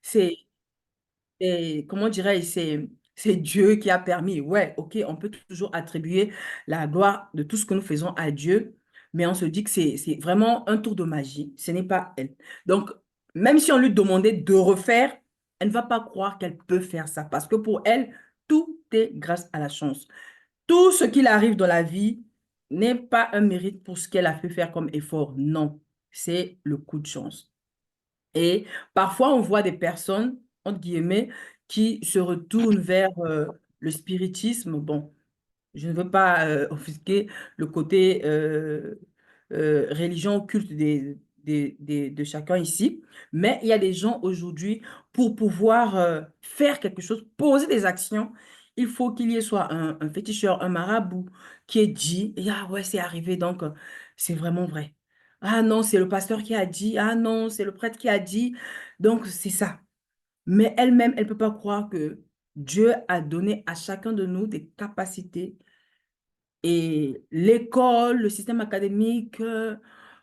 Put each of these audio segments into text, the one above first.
c'est, comment dirais-je, c'est Dieu qui a permis. Ouais, ok, on peut toujours attribuer la gloire de tout ce que nous faisons à Dieu, mais on se dit que c'est vraiment un tour de magie. Ce n'est pas elle. Donc, même si on lui demandait de refaire, elle ne va pas croire qu'elle peut faire ça, parce que pour elle, tout est grâce à la chance. Tout ce qu'il arrive dans la vie n'est pas un mérite pour ce qu'elle a fait faire comme effort. Non, c'est le coup de chance. Et parfois, on voit des personnes, entre guillemets, qui se retournent vers le spiritisme. Bon, je ne veux pas offusquer le côté religion occulte de chacun ici, mais il y a des gens aujourd'hui, pour pouvoir faire quelque chose, poser des actions, il faut qu'il y ait soit un féticheur, un marabout qui ait dit, et ah ouais, c'est arrivé, donc c'est vraiment vrai. Ah non, c'est le pasteur qui a dit, ah non, c'est le prêtre qui a dit, donc c'est ça. Mais elle-même, elle ne peut pas croire que Dieu a donné à chacun de nous des capacités et l'école, le système académique,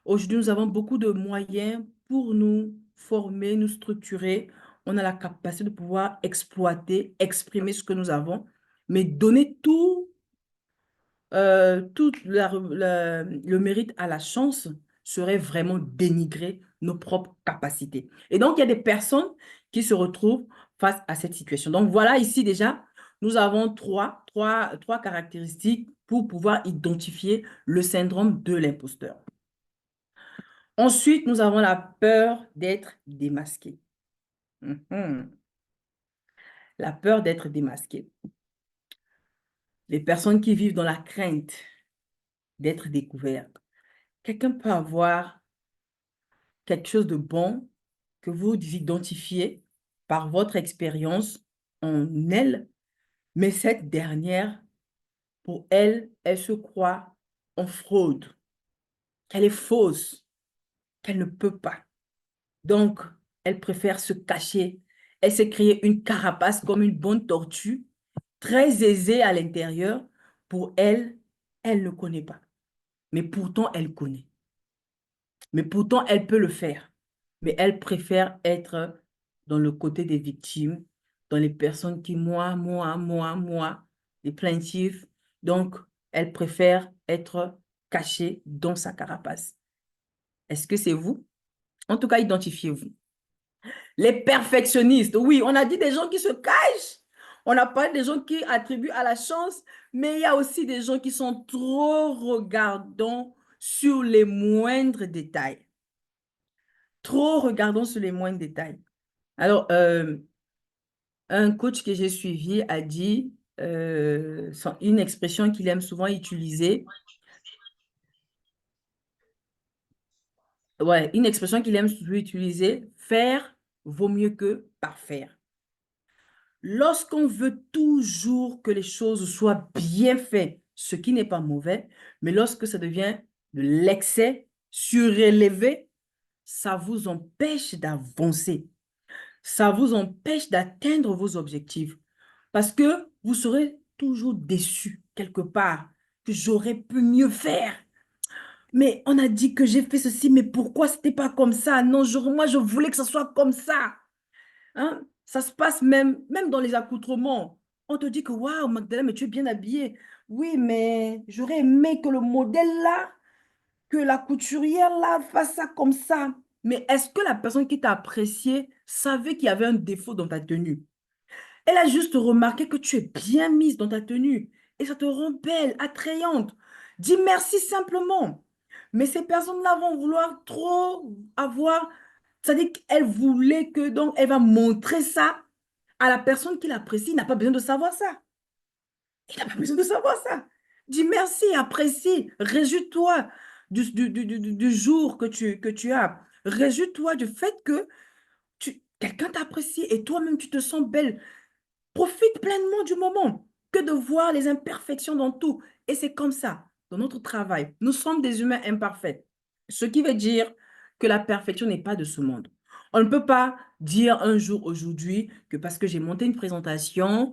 aujourd'hui, nous avons beaucoup de moyens pour nous former, nous structurer. On a la capacité de pouvoir exploiter, exprimer ce que nous avons, mais donner tout le mérite à la chance serait vraiment dénigrer nos propres capacités. Et donc, il y a des personnes qui se retrouvent face à cette situation. Donc, voilà, ici déjà, nous avons trois caractéristiques pour pouvoir identifier le syndrome de l'imposteur. Ensuite, nous avons la peur d'être démasqué. Mhm. La peur d'être démasqué. Les personnes qui vivent dans la crainte d'être découvertes. Quelqu'un peut avoir quelque chose de bon que vous identifiez par votre expérience en elle, mais cette dernière, pour elle, elle se croit en fraude, qu'elle est fausse, qu'elle ne peut pas. Donc, elle préfère se cacher. Elle s'est créée une carapace comme une bonne tortue, très aisée à l'intérieur. Pour elle, elle ne connaît pas. Mais pourtant, elle connaît. Mais pourtant, elle peut le faire. Mais elle préfère être dans le côté des victimes, dans les personnes qui, moi, les plaintifs. Donc, elle préfère être cachée dans sa carapace. Est-ce que c'est vous? En tout cas, identifiez-vous. Les perfectionnistes, oui, on a dit des gens qui se cachent. On a parlé des gens qui attribuent à la chance, mais il y a aussi des gens qui sont trop regardants sur les moindres détails. Trop regardons sur les moindres détails. Alors, un coach que j'ai suivi a dit une expression qu'il aime souvent utiliser. Ouais, une expression qu'il aime souvent utiliser, faire vaut mieux que parfaire. Lorsqu'on veut toujours que les choses soient bien faites, ce qui n'est pas mauvais, mais lorsque ça devient de l'excès, surélevé, ça vous empêche d'avancer. Ça vous empêche d'atteindre vos objectifs parce que vous serez toujours déçu quelque part que j'aurais pu mieux faire. Mais on a dit que j'ai fait ceci, mais pourquoi c'était pas comme ça? Non, moi, je voulais que ça soit comme ça. Hein? Ça se passe même dans les accoutrements. On te dit que, waouh, Magdalena, mais tu es bien habillée. Oui, mais j'aurais aimé que le modèle là, que la couturière là fasse ça comme ça. Mais est-ce que la personne qui t'a apprécié savait qu'il y avait un défaut dans ta tenue? Elle a juste remarqué que tu es bien mise dans ta tenue et ça te rend belle, attrayante. Dis merci simplement. Mais ces personnes-là vont vouloir trop avoir, c'est-à-dire qu'elle voulait que, donc, elle va montrer ça à la personne qui l'apprécie. Il n'a pas besoin de savoir ça. Il n'a pas besoin de savoir ça. Dis merci, apprécie, réjouis-toi du jour que tu as. Réjouis-toi du fait que quelqu'un t'apprécie et toi-même tu te sens belle. Profite pleinement du moment que de voir les imperfections dans tout. Et c'est comme ça, dans notre travail. Nous sommes des humains imparfaits. Ce qui veut dire que la perfection n'est pas de ce monde. On ne peut pas dire un jour aujourd'hui que parce que j'ai monté une présentation,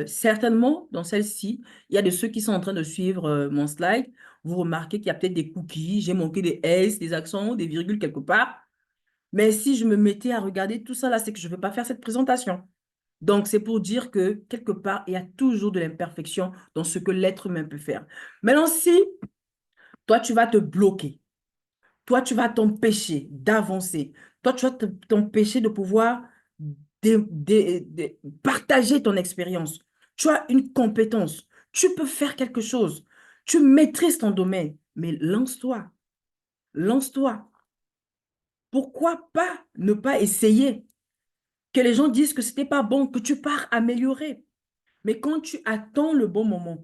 certainement dans celle-ci, il y a de ceux qui sont en train de suivre mon slide. Vous remarquez qu'il y a peut-être des cookies, j'ai manqué des S, des accents, des virgules quelque part. Mais si je me mettais à regarder tout ça là, c'est que je ne veux pas faire cette présentation. Donc, c'est pour dire que quelque part, il y a toujours de l'imperfection dans ce que l'être humain peut faire. Maintenant, si toi, tu vas te bloquer, toi, tu vas t'empêcher d'avancer, toi, tu vas t'empêcher de pouvoir partager ton expérience. Tu as une compétence, tu peux faire quelque chose, tu maîtrises ton domaine, mais lance-toi, lance-toi. Pourquoi pas ne pas essayer? Que les gens disent que c'était pas bon, que tu pars améliorer. Mais quand tu attends le bon moment,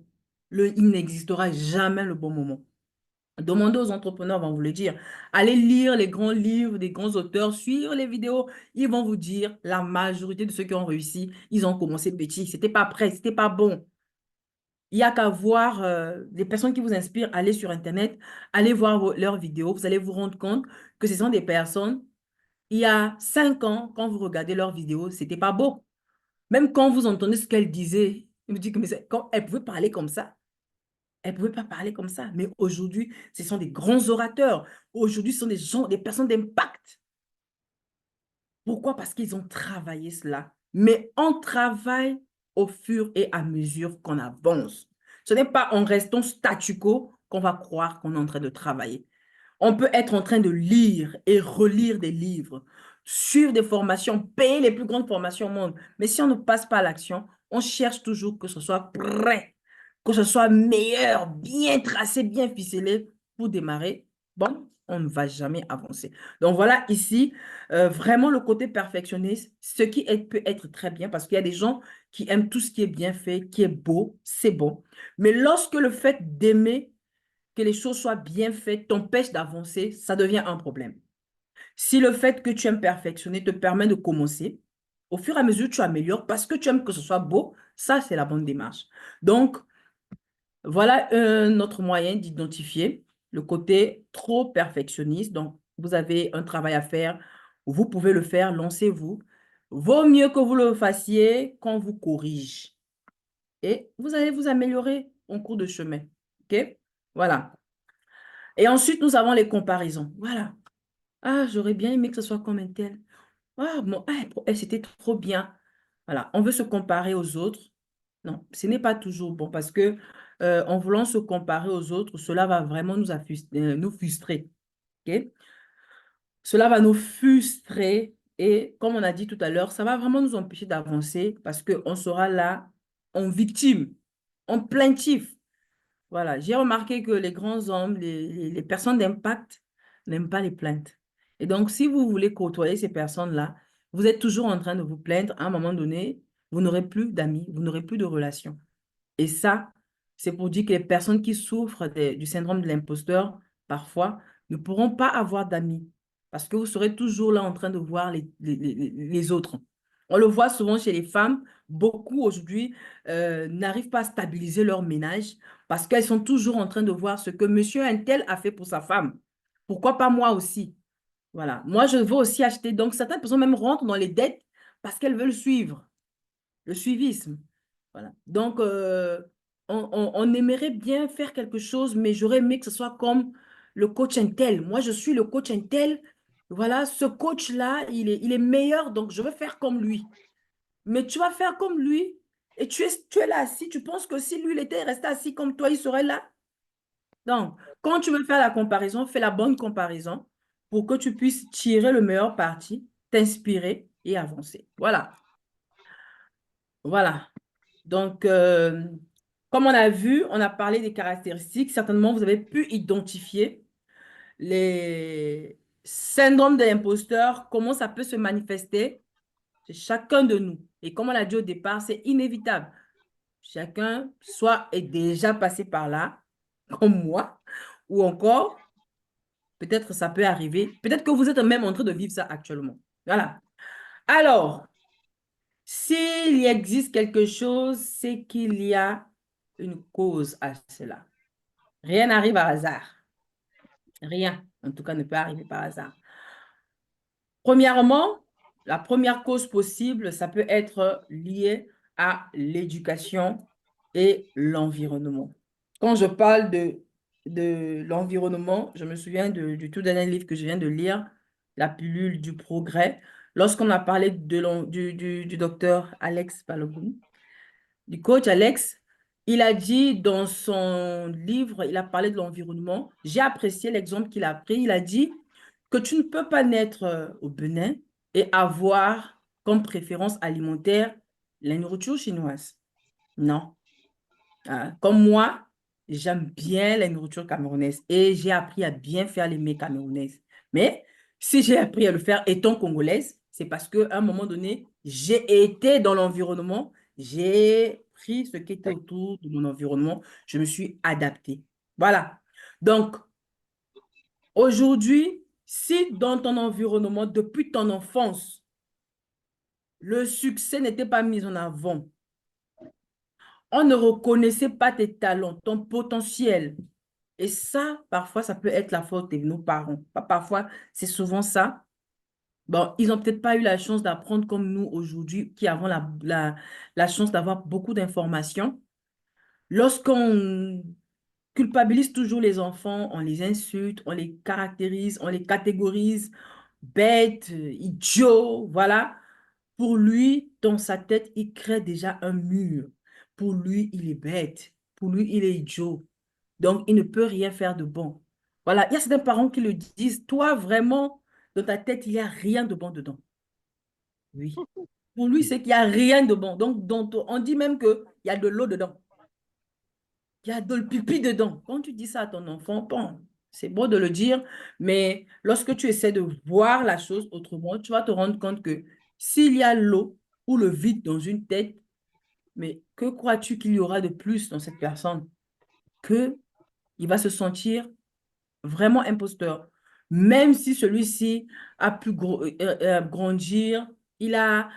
il n'existera jamais le bon moment. Demandez aux entrepreneurs, vont vous le dire. Allez lire les grands livres des grands auteurs, suivre les vidéos. Ils vont vous dire, la majorité de ceux qui ont réussi, ils ont commencé petit. C'était pas prêt, c'était pas bon. Il n'y a qu'à voir les personnes qui vous inspirent, allez sur Internet, allez voir leurs vidéos. Vous allez vous rendre compte que ce sont des personnes, il y a 5 ans, quand vous regardez leurs vidéos, c'était pas beau. Même quand vous entendez ce qu'elle disait, il me dit que mais quand elle pouvait parler comme ça, elle ne pouvait pas parler comme ça. Mais aujourd'hui, ce sont des grands orateurs. Aujourd'hui, ce sont des gens, des personnes d'impact. Pourquoi? Parce qu'ils ont travaillé cela. Mais on travaille au fur et à mesure qu'on avance. Ce n'est pas en restant statu quo qu'on va croire qu'on est en train de travailler. On peut être en train de lire et relire des livres, suivre des formations, payer les plus grandes formations au monde. Mais si on ne passe pas à l'action, on cherche toujours que ce soit prêt, que ce soit meilleur, bien tracé, bien ficelé pour démarrer. Bon, on ne va jamais avancer. Donc voilà ici, vraiment le côté perfectionniste, ce qui peut être très bien parce qu'il y a des gens qui aiment tout ce qui est bien fait, qui est beau, c'est bon. Mais lorsque le fait d'aimer que les choses soient bien faites t'empêche d'avancer, ça devient un problème. Si le fait que tu aimes perfectionner te permet de commencer, au fur et à mesure, tu améliores parce que tu aimes que ce soit beau, ça, c'est la bonne démarche. Donc, voilà notre moyen d'identifier le côté trop perfectionniste. Donc, vous avez un travail à faire, vous pouvez le faire, lancez-vous. Vaut mieux que vous le fassiez qu'on vous corrige. Et vous allez vous améliorer en cours de chemin. OK? Voilà. Et ensuite, nous avons les comparaisons. Voilà. Ah, j'aurais bien aimé que ce soit comme un tel. Ah, bon, ah, c'était trop bien. Voilà. On veut se comparer aux autres. Non, ce n'est pas toujours bon parce que en voulant se comparer aux autres, cela va vraiment nous frustrer. OK? Cela va nous frustrer et comme on a dit tout à l'heure, ça va vraiment nous empêcher d'avancer parce qu'on sera là en victime, en plaintif. Voilà, j'ai remarqué que les grands hommes, les personnes d'impact n'aiment pas les plaintes. Et donc, si vous voulez côtoyer ces personnes-là, vous êtes toujours en train de vous plaindre. À un moment donné, vous n'aurez plus d'amis, vous n'aurez plus de relations. Et ça, c'est pour dire que les personnes qui souffrent du syndrome de l'imposteur, parfois, ne pourront pas avoir d'amis parce que vous serez toujours là en train de voir les autres. On le voit souvent chez les femmes. Beaucoup aujourd'hui n'arrivent pas à stabiliser leur ménage parce qu'elles sont toujours en train de voir ce que monsieur un tel a fait pour sa femme. Pourquoi pas moi aussi? Voilà. Moi, je veux aussi acheter. Donc, certaines personnes même rentrent dans les dettes parce qu'elles veulent suivre le suivisme. Voilà. Donc, on aimerait bien faire quelque chose, mais j'aurais aimé que ce soit comme le coach Intel. Moi, je suis le coach Intel. Voilà, ce coach-là, il est meilleur, donc je veux faire comme lui. Mais tu vas faire comme lui et tu es là assis. Tu penses que si lui, il était resté assis comme toi, il serait là? Donc, quand tu veux faire la comparaison, fais la bonne comparaison pour que tu puisses tirer le meilleur parti, t'inspirer et avancer. Voilà. Voilà. Donc, comme on a vu, on a parlé des caractéristiques. Certainement, vous avez pu identifier les syndromes de l'imposteur, comment ça peut se manifester chez chacun de nous. Et comme on l'a dit au départ, c'est inévitable. Chacun soit est déjà passé par là, comme moi, ou encore, peut-être ça peut arriver. Peut-être que vous êtes même en train de vivre ça actuellement. Voilà. Alors, s'il y existe quelque chose, c'est qu'il y a une cause à cela. Rien n'arrive par hasard. Rien, en tout cas, ne peut arriver par hasard. Premièrement, la première cause possible, ça peut être lié à l'éducation et l'environnement. Quand je parle de l'environnement, je me souviens du tout dernier livre que je viens de lire. la pilule du progrès. Lorsqu'on a parlé du docteur Alex Balogun, du coach Alex, il a dit dans son livre, il a parlé de l'environnement. J'ai apprécié l'exemple qu'il a pris. Il a dit que tu ne peux pas naître au Bénin et avoir comme préférence alimentaire la nourriture chinoise. Non. Comme moi, j'aime bien la nourriture camerounaise et j'ai appris à bien faire les mets camerounaises. Mais si j'ai appris à le faire étant congolaise, c'est parce qu'à un moment donné, j'ai été dans l'environnement, j'ai pris ce qui était autour de mon environnement, je me suis adaptée. Voilà. Donc, aujourd'hui, si dans ton environnement, depuis ton enfance, le succès n'était pas mis en avant, on ne reconnaissait pas tes talents, ton potentiel. Et ça, parfois, ça peut être la faute de nos parents. Pas parfois, c'est souvent ça. Bon, ils n'ont peut-être pas eu la chance d'apprendre comme nous aujourd'hui, qui avons la chance d'avoir beaucoup d'informations. Lorsqu'on culpabilise toujours les enfants, on les insulte, on les caractérise, on les catégorise, bêtes, idiots, voilà. Pour lui, dans sa tête, il crée déjà un mur. Pour lui, il est bête. Pour lui, il est idiot. Donc, il ne peut rien faire de bon. Voilà, il y a certains parents qui le disent, toi, vraiment, dans ta tête, il n'y a rien de bon dedans. Oui. Pour lui, c'est qu'il n'y a rien de bon. Donc, on dit même qu'il y a de l'eau dedans. Il y a de le pipi dedans. Quand tu dis ça à ton enfant, bon, c'est beau de le dire, mais lorsque tu essaies de voir la chose autrement, tu vas te rendre compte que s'il y a l'eau ou le vide dans une tête, mais que crois-tu qu'il y aura de plus dans cette personne? Que il va se sentir vraiment imposteur. Même si celui-ci a pu grandir, il a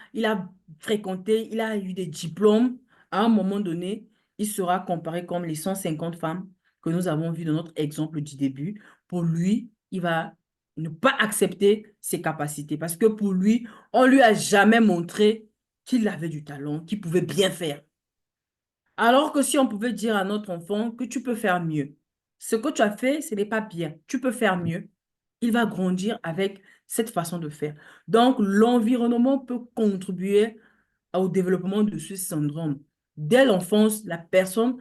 fréquenté, il a eu des diplômes, à un moment donné, il sera comparé comme les 150 femmes que nous avons vues dans notre exemple du début. Pour lui, il va ne pas accepter ses capacités parce que pour lui, on lui a jamais montré qu'il avait du talent, qu'il pouvait bien faire. Alors que si on pouvait dire à notre enfant que tu peux faire mieux, ce que tu as fait, ce n'est pas bien, tu peux faire mieux, il va grandir avec cette façon de faire. Donc, l'environnement peut contribuer au développement de ce syndrome. Dès l'enfance, la personne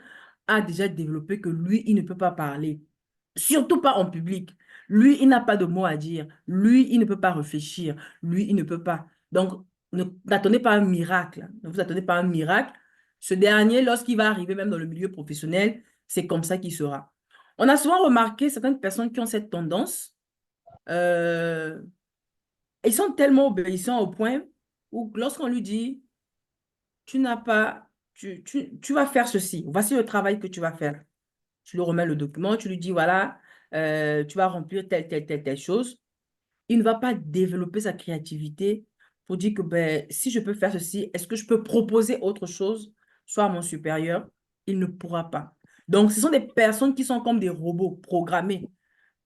a déjà développé que lui, il ne peut pas parler, surtout pas en public. Lui, il n'a pas de mots à dire. Lui, il ne peut pas réfléchir. Lui, il ne peut pas. Donc, n'attendez pas un miracle. Ne vous attendez pas à un miracle. Ce dernier, lorsqu'il va arriver même dans le milieu professionnel, c'est comme ça qu'il sera. On a souvent remarqué certaines personnes qui ont cette tendance, euh, ils sont tellement obéissants au point où lorsqu'on lui dit, tu n'as pas, tu vas faire ceci, voici le travail que tu vas faire. Tu lui remets le document, tu lui dis, voilà, tu vas remplir telle chose. Il ne va pas développer sa créativité pour dire que ben, si je peux faire ceci, est-ce que je peux proposer autre chose, soit à mon supérieur? Il ne pourra pas. Donc, ce sont des personnes qui sont comme des robots programmés.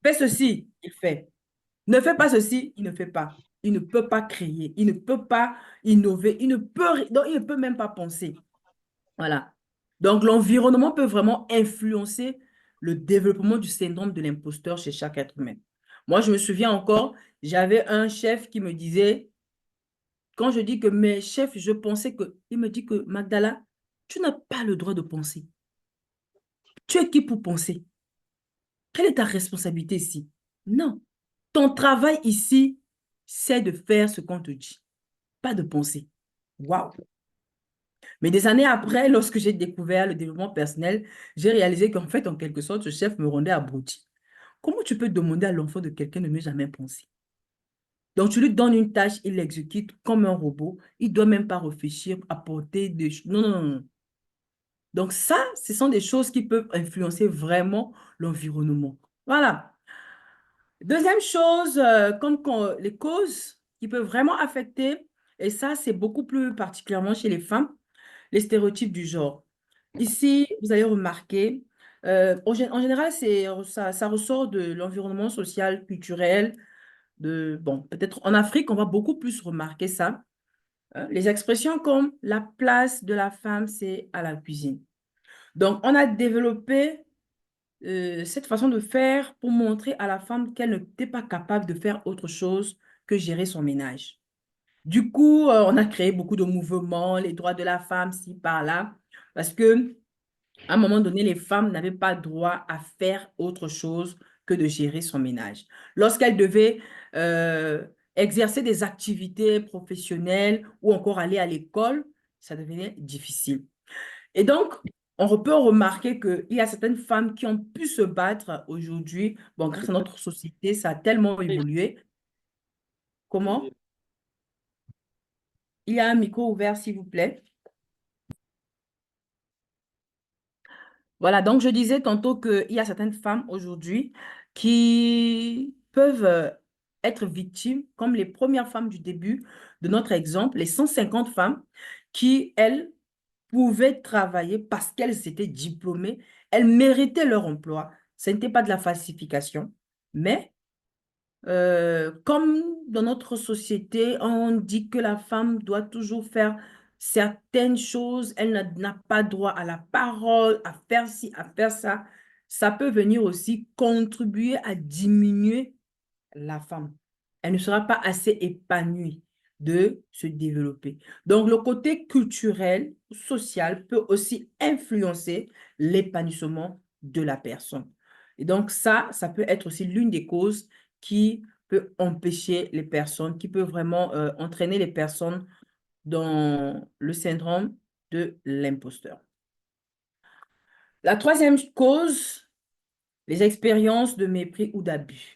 Fais ceci, il fait. Ne fais pas ceci, il ne fait pas. Il ne peut pas créer, il ne peut pas innover, donc il ne peut même pas penser. Voilà. Donc, l'environnement peut vraiment influencer le développement du syndrome de l'imposteur chez chaque être humain. Moi, je me souviens encore, j'avais un chef qui me disait, quand je dis que mes chefs, je pensais que, il me dit que Magdala, tu n'as pas le droit de penser. Tu es qui pour penser? Quelle est ta responsabilité ici? Non. Ton travail ici, c'est de faire ce qu'on te dit, pas de penser. Waouh! Mais des années après, lorsque j'ai découvert le développement personnel, j'ai réalisé qu'en fait, en quelque sorte, ce chef me rendait abruti. Comment tu peux demander à l'enfant de quelqu'un de ne jamais penser? Donc, tu lui donnes une tâche, il l'exécute comme un robot. Il ne doit même pas réfléchir, apporter des choses. Non, non, non, non. Donc, ça, ce sont des choses qui peuvent influencer vraiment l'environnement. Voilà. Deuxième chose, les causes qui peuvent vraiment affecter, et ça, c'est beaucoup plus particulièrement chez les femmes, les stéréotypes du genre. Ici, vous allez remarquer, en général, ça ressort de l'environnement social, culturel, bon, peut-être en Afrique, on va beaucoup plus remarquer ça. Les expressions comme la place de la femme, c'est à la cuisine. Donc, on a développé cette façon de faire pour montrer à la femme qu'elle n'était pas capable de faire autre chose que gérer son ménage. Du coup, on a créé beaucoup de mouvements, les droits de la femme, ci, par là, parce que à un moment donné, les femmes n'avaient pas droit à faire autre chose que de gérer son ménage. Lorsqu'elles devaient euh, exercer des activités professionnelles ou encore aller à l'école, ça devenait difficile. Et donc, peut remarquer qu'il y a certaines femmes qui ont pu se battre aujourd'hui. Bon, grâce à notre société, ça a tellement évolué. Comment? Il y a un micro ouvert, s'il vous plaît. Voilà, donc je disais tantôt qu'il y a certaines femmes aujourd'hui qui peuvent être victimes, comme les premières femmes du début de notre exemple, les 150 femmes qui, elles, pouvaient travailler parce qu'elles étaient diplômées, elles méritaient leur emploi. Ce n'était pas de la falsification, mais comme dans notre société, on dit que la femme doit toujours faire certaines choses, elle n'a pas droit à la parole, à faire ci, à faire ça, ça peut venir aussi contribuer à diminuer la femme. Elle ne sera pas assez épanouie de se développer. Donc, le côté culturel, social peut aussi influencer l'épanouissement de la personne. Et donc, ça peut être aussi l'une des causes qui peut empêcher les personnes, qui peut vraiment entraîner les personnes dans le syndrome de l'imposteur. La troisième cause, les expériences de mépris ou d'abus.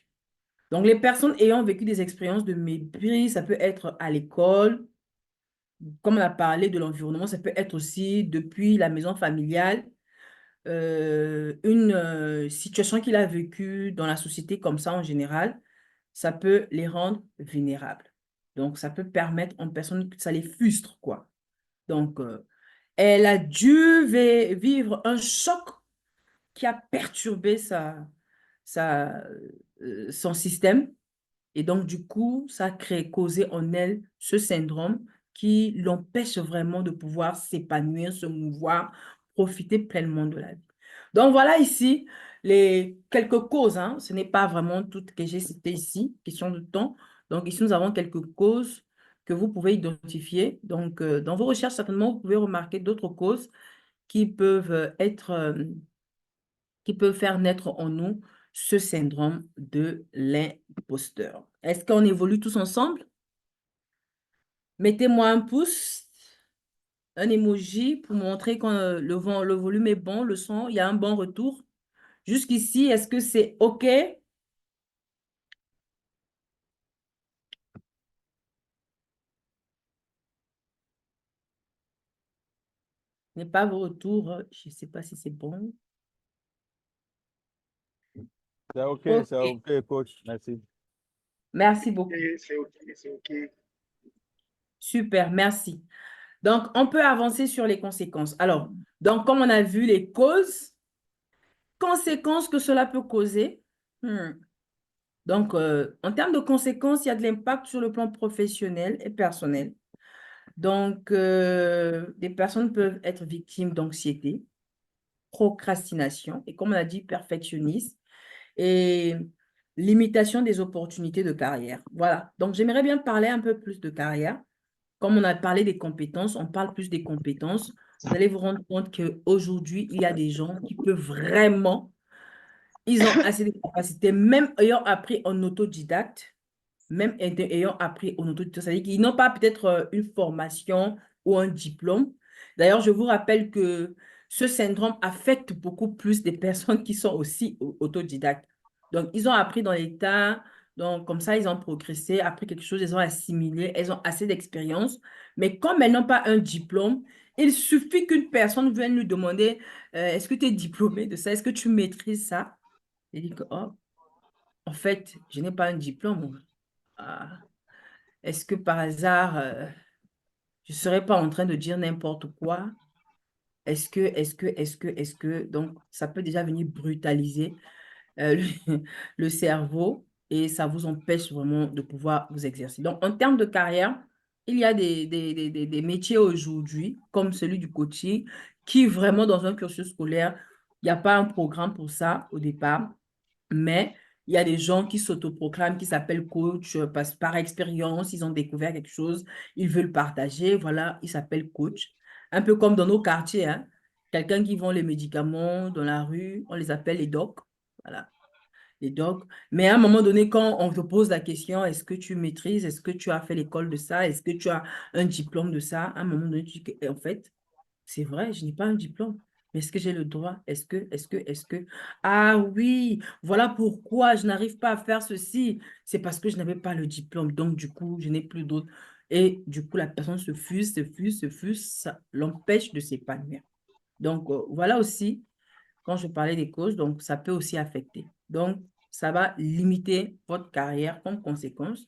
Donc, les personnes ayant vécu des expériences de mépris, ça peut être à l'école, comme on a parlé de l'environnement, ça peut être aussi depuis la maison familiale, une situation qu'il a vécue dans la société comme ça en général, ça peut les rendre vulnérables. Donc, ça peut permettre en personne que ça les frustre, quoi. Donc, elle a dû vivre un choc qui a perturbé sa, son système. Et donc, du coup, ça a causé en elle ce syndrome qui l'empêche vraiment de pouvoir s'épanouir, se mouvoir, profiter pleinement de la vie. Donc, voilà ici les quelques causes, hein. Ce n'est pas vraiment toutes que j'ai citées ici, question de temps. Donc, ici, nous avons quelques causes que vous pouvez identifier. Donc, dans vos recherches, certainement, vous pouvez remarquer d'autres causes qui peuvent qui peuvent faire naître en nous ce syndrome de l'imposteur. Est-ce qu'on évolue tous ensemble? Mettez-moi un pouce, un emoji pour montrer quand le volume est bon, le son, il y a un bon retour. Jusqu'ici, est-ce que c'est OK? Ce n'est pas vos retours, je ne sais pas si c'est bon. C'est OK, OK, coach. Merci. merci beaucoup. C'est OK, c'est OK. Super, merci. Donc, on peut avancer sur les conséquences. Alors, donc, comme on a vu les causes, conséquences que cela peut causer. Hmm. Donc, en termes de conséquences, il y a de l'impact sur le plan professionnel et personnel. Donc, des personnes peuvent être victimes d'anxiété, procrastination et, comme on a dit, perfectionnisme et limitation des opportunités de carrière. Voilà. Donc, j'aimerais bien parler un peu plus de carrière. Comme on a parlé des compétences, on parle plus des compétences. Vous allez vous rendre compte qu'aujourd'hui, il y a des gens qui peuvent vraiment, ils ont assez de capacités, même ayant appris en autodidacte, même ayant appris en autodidacte, c'est-à-dire qu'ils n'ont pas peut-être une formation ou un diplôme. D'ailleurs, je vous rappelle que ce syndrome affecte beaucoup plus des personnes qui sont aussi autodidactes. Donc, ils ont appris dans l'état, donc comme ça, ils ont progressé, appris quelque chose, ils ont assimilé, elles ont assez d'expérience. Mais comme elles n'ont pas un diplôme, il suffit qu'une personne vienne nous demander, est-ce que tu es diplômé de ça? Est-ce que tu maîtrises ça? Et dit que, oh, en fait, je n'ai pas un diplôme. Ah, est-ce que par hasard, je ne serais pas en train de dire n'importe quoi? Est-ce que, donc, ça peut déjà venir brutaliser le cerveau et ça vous empêche vraiment de pouvoir vous exercer. Donc, en termes de carrière, il y a des métiers aujourd'hui, comme celui du coaching, qui vraiment, dans un cursus scolaire, Il n'y a pas un programme pour ça au départ, mais il y a des gens qui s'autoproclament, qui s'appellent coach par expérience, ils ont découvert quelque chose, ils veulent partager, voilà, ils s'appellent coach. Un peu comme dans nos quartiers, hein. Quelqu'un qui vend les médicaments dans la rue, on les appelle les docs. Voilà, les docs. Mais à un moment donné, quand on te pose la question, est-ce que tu maîtrises, est-ce que tu as fait l'école de ça, est-ce que tu as un diplôme de ça, à un moment donné, tu dis que, en fait, c'est vrai, je n'ai pas un diplôme. Mais est-ce que j'ai le droit? Est-ce que? Ah oui, voilà pourquoi je n'arrive pas à faire ceci. C'est parce que je n'avais pas le diplôme. Donc, du coup, je n'ai plus d'autre. Et du coup, la personne se fuse, ça l'empêche de s'épanouir. Donc, voilà aussi, quand je parlais des causes, donc ça peut aussi affecter. Donc, ça va limiter votre carrière comme conséquence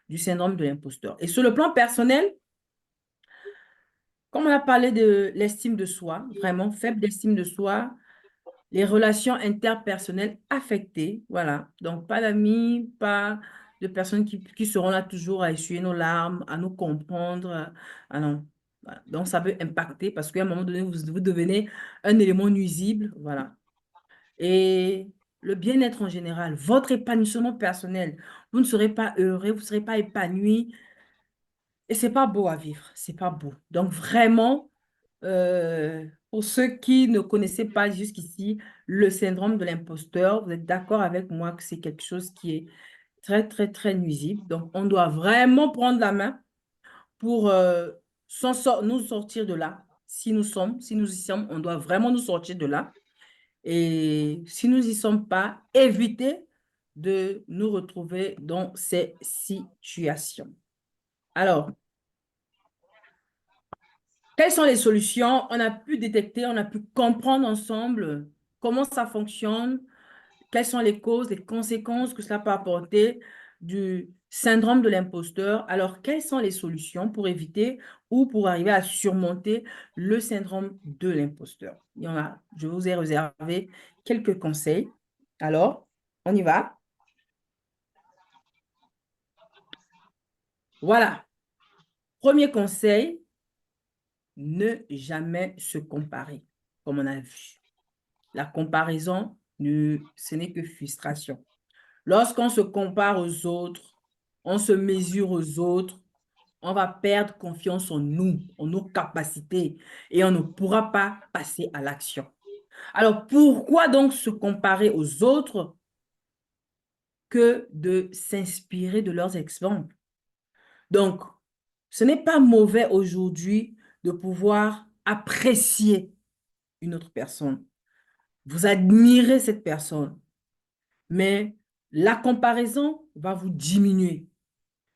du syndrome de l'imposteur. Et sur le plan personnel, comme on a parlé de l'estime de soi, vraiment faible estime de soi, les relations interpersonnelles affectées, voilà. Donc, pas d'amis, pas de personnes qui seront là toujours à essuyer nos larmes, à nous comprendre. Ah non. Voilà. Donc, ça peut impacter parce qu'à un moment donné, vous devenez un élément nuisible, voilà. Et le bien-être en général, votre épanouissement personnel, vous ne serez pas heureux, vous ne serez pas épanoui et c'est pas beau à vivre, c'est pas beau. Donc, vraiment, pour ceux qui ne connaissaient pas jusqu'ici le syndrome de l'imposteur, vous êtes d'accord avec moi que c'est quelque chose qui est très, très, très nuisible. Donc, on doit vraiment prendre la main pour nous sortir de là. Si nous y sommes, on doit vraiment nous sortir de là. Et si nous n'y sommes pas, éviter de nous retrouver dans ces situations. Alors, quelles sont les solutions? On a pu détecter, on a pu comprendre ensemble comment ça fonctionne, quelles sont les causes, les conséquences que cela peut apporter du syndrome de l'imposteur. Alors, quelles sont les solutions pour éviter ou pour arriver à surmonter le syndrome de l'imposteur? Il y en a, je vous ai réservé quelques conseils. Alors, on y va. Voilà. Premier conseil, ne jamais se comparer, comme on a vu. La comparaison, ce n'est que frustration. Lorsqu'on se compare aux autres, on se mesure aux autres, on va perdre confiance en nous, en nos capacités, et on ne pourra pas passer à l'action. Alors, pourquoi donc se comparer aux autres que de s'inspirer de leurs exemples? Donc, ce n'est pas mauvais aujourd'hui de pouvoir apprécier une autre personne. Vous admirez cette personne, mais la comparaison va vous diminuer.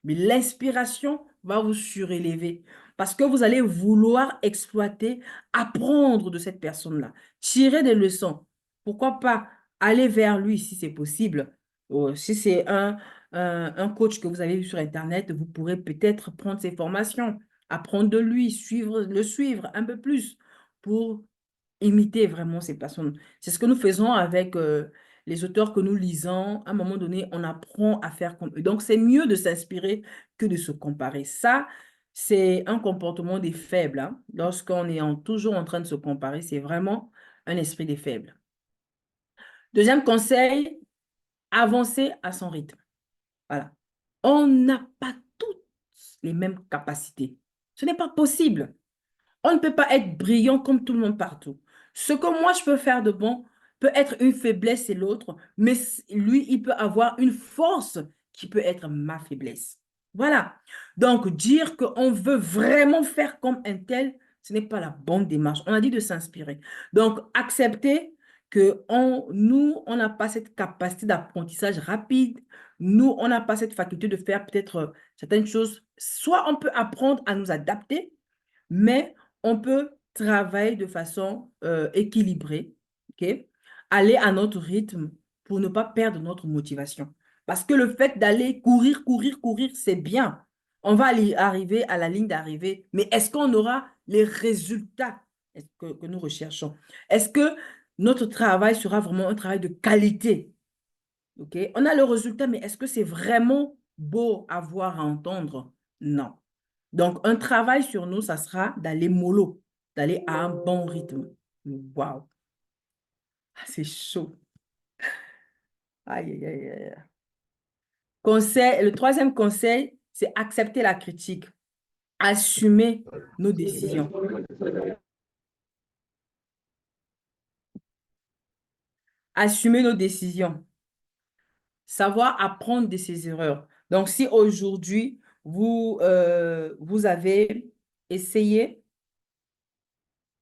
Mais l'inspiration va vous surélever parce que vous allez vouloir exploiter, apprendre de cette personne-là, tirer des leçons. Pourquoi pas aller vers lui si c'est possible. Si c'est un coach que vous avez vu sur Internet, vous pourrez peut-être prendre ses formations, apprendre de lui, le suivre un peu plus pour imiter vraiment ces personnes. C'est ce que nous faisons avec les auteurs que nous lisons. À un moment donné, on apprend à faire comme eux. Donc, c'est mieux de s'inspirer que de se comparer. Ça, c'est un comportement des faibles, hein. Lorsqu'on est toujours en train de se comparer, c'est vraiment un esprit des faibles. Deuxième conseil, avancer à son rythme. Voilà. On n'a pas toutes les mêmes capacités. Ce n'est pas possible. On ne peut pas être brillant comme tout le monde partout. Ce que moi, je peux faire de bon peut être une faiblesse et l'autre, mais lui, il peut avoir une force qui peut être ma faiblesse. Voilà. Donc, dire qu'on veut vraiment faire comme un tel, ce n'est pas la bonne démarche. On a dit de s'inspirer. Donc, accepter que nous, on n'a pas cette capacité d'apprentissage rapide. Nous, on n'a pas cette faculté de faire peut-être certaines choses. Soit on peut apprendre à nous adapter, mais on peut travailler de façon équilibrée, ok? Aller à notre rythme pour ne pas perdre notre motivation. Parce que le fait d'aller courir, courir, courir, c'est bien. On va arriver à la ligne d'arrivée, mais est-ce qu'on aura les résultats que nous recherchons? Est-ce que notre travail sera vraiment un travail de qualité? Ok? On a le résultat, mais est-ce que c'est vraiment beau à voir, à entendre? Non. Donc, un travail sur nous, ça sera d'aller mollo, d'aller à un bon rythme. Waouh! Ah, c'est chaud. Aïe, aïe, aïe, aïe. Conseil, le troisième conseil, c'est accepter la critique, assumer nos décisions. Assumer nos décisions. Savoir apprendre de ses erreurs. Donc, si aujourd'hui, vous avez essayé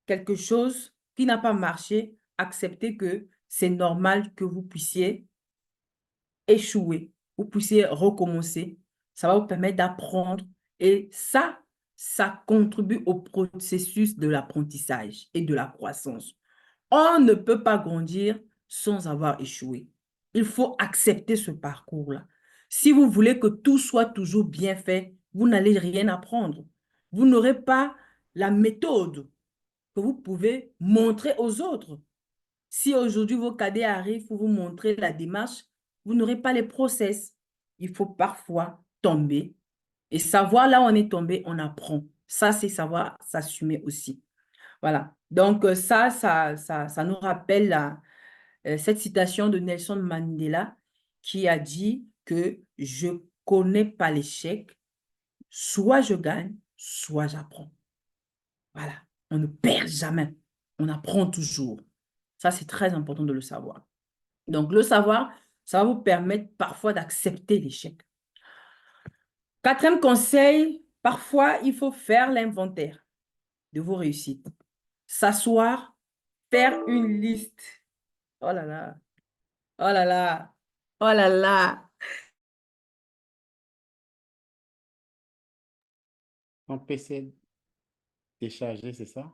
quelque chose qui n'a pas marché, acceptez que c'est normal que vous puissiez échouer, vous puissiez recommencer. Ça va vous permettre d'apprendre et ça contribue au processus de l'apprentissage et de la croissance. On ne peut pas grandir sans avoir échoué. Il faut accepter ce parcours-là. Si vous voulez que tout soit toujours bien fait, vous n'allez rien apprendre. Vous n'aurez pas la méthode que vous pouvez montrer aux autres. Si aujourd'hui vos cadets arrivent pour vous montrer la démarche, vous n'aurez pas les process. Il faut parfois tomber et savoir là où on est tombé, on apprend. Ça, c'est savoir s'assumer aussi. Voilà. Donc, ça nous rappelle cette citation de Nelson Mandela qui a dit que je connais pas l'échec, soit je gagne, soit j'apprends. Voilà. On ne perd jamais. On apprend toujours. Ça, c'est très important de le savoir. Donc, le savoir, ça va vous permettre parfois d'accepter l'échec. Quatrième conseil, parfois, il faut faire l'inventaire de vos réussites. S'asseoir, faire une liste. Oh là là, oh là là, oh là là. Ton PC déchargé, c'est ça?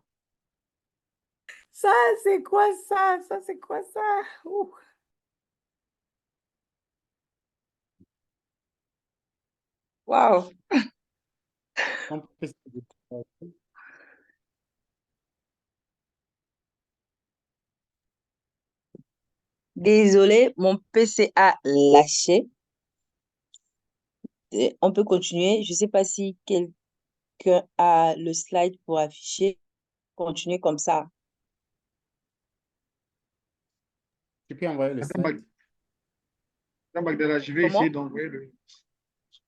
Ça, c'est quoi ça? Ça, c'est quoi ça? Ouh. Waouh. Ton PC déchargé. Désolé, mon PC a lâché. On peut continuer. Je ne sais pas si quelqu'un a le slide pour afficher. Continuer comme ça. Tu peux envoyer le Madame slide. Magdala, je vais Comment? essayer d'envoyer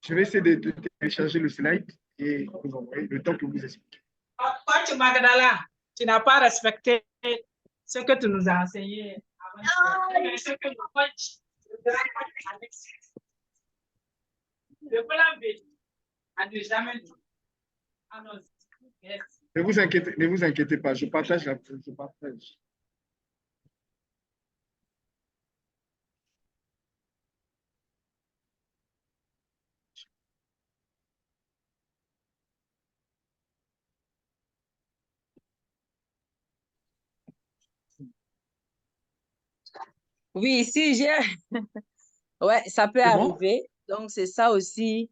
je vais essayer de télécharger le slide et vous envoyer le temps que vous expliquez. Coach Magdala, tu n'as pas respecté ce que tu nous as enseigné. Ce que le coach, le plan B a ne jamais dit. Alors, yes. Ne vous inquiétez pas, je partage je partage. Oui, ici, j'ai... Ouais, ça peut C'est bon? arriver. Donc, c'est ça aussi,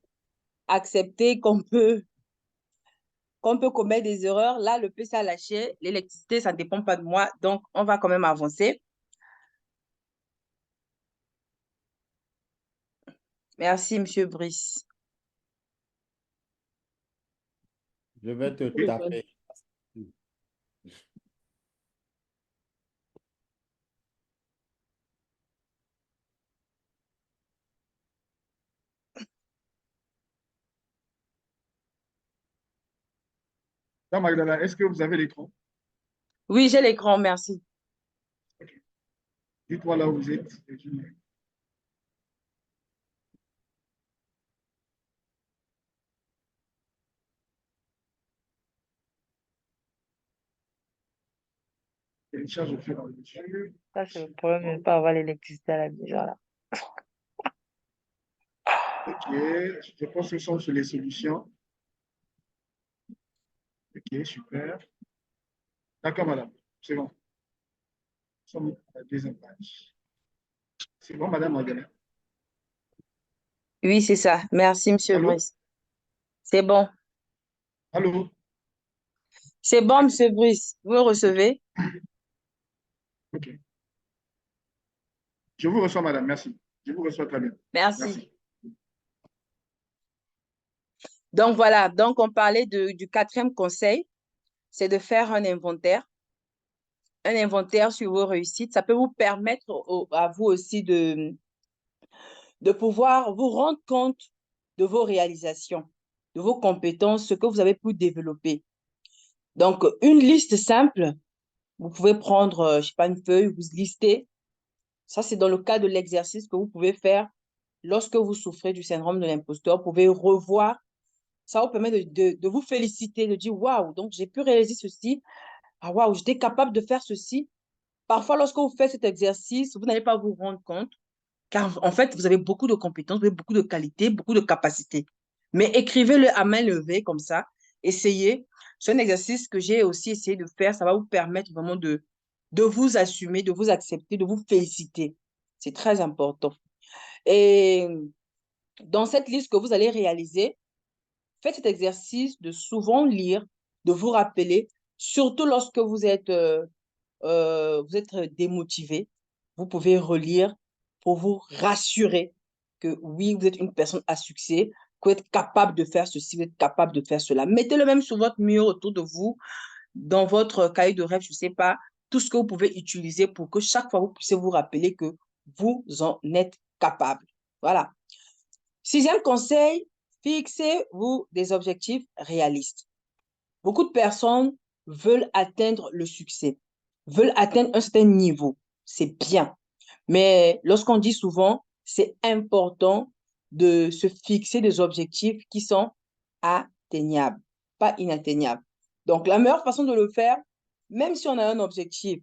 accepter qu'on peut commettre des erreurs. Là, le PC a lâché. L'électricité, ça ne dépend pas de moi. Donc, on va quand même avancer. Merci, Monsieur Brice. Je vais te taper. Madame Magdala, est-ce que vous avez l'écran? Oui, j'ai l'écran, merci. Dites-moi là où vous êtes. Télécharge au fur et à mesure. Ça, c'est le problème de ne pas avoir l'électricité à la maison, là. Ok, je pense que ce sont sur les solutions. Ok, super. D'accord, madame. C'est bon. Nous sommes à la deuxième page. C'est bon, madame Magdala. Oui, c'est ça. Merci, Monsieur Allô? Brice. C'est bon. Allô? C'est bon, Monsieur Brice. Vous me recevez? Ok. Je vous reçois, madame. Merci. Je vous reçois très bien. Merci. Merci. Donc, voilà. Donc, on parlait du quatrième conseil, c'est de faire un inventaire. un inventaire sur vos réussites. Ça peut vous permettre à vous aussi de pouvoir vous rendre compte de vos réalisations, de vos compétences, ce que vous avez pu développer. Donc, une liste simple, vous pouvez prendre, je ne sais pas, une feuille, vous listez. Ça, c'est dans le cas de l'exercice que vous pouvez faire lorsque vous souffrez du syndrome de l'imposteur. Vous pouvez revoir. Ça vous permet de vous féliciter, de dire, waouh, donc j'ai pu réaliser ceci. Ah, waouh, j'étais capable de faire ceci. Parfois, lorsque vous faites cet exercice, vous n'allez pas vous rendre compte, car en fait, vous avez beaucoup de compétences, vous avez beaucoup de qualités, beaucoup de capacités. Mais écrivez-le à main levée comme ça. Essayez. C'est un exercice que j'ai aussi essayé de faire. Ça va vous permettre vraiment de vous assumer, de vous accepter, de vous féliciter. C'est très important. Et dans cette liste que vous allez réaliser, faites cet exercice de souvent lire, de vous rappeler, surtout lorsque vous êtes démotivé. Vous pouvez relire pour vous rassurer que oui, vous êtes une personne à succès, que vous êtes capable de faire ceci, vous êtes capable de faire cela. Mettez-le même sur votre mur autour de vous, dans votre cahier de rêve, je ne sais pas, tout ce que vous pouvez utiliser pour que chaque fois vous puissiez vous rappeler que vous en êtes capable. Voilà. 6e conseil, fixez-vous des objectifs réalistes. Beaucoup de personnes veulent atteindre le succès, veulent atteindre un certain niveau. C'est bien. Mais lorsqu'on dit souvent, c'est important de se fixer des objectifs qui sont atteignables, pas inatteignables. Donc, la meilleure façon de le faire, même si on a un objectif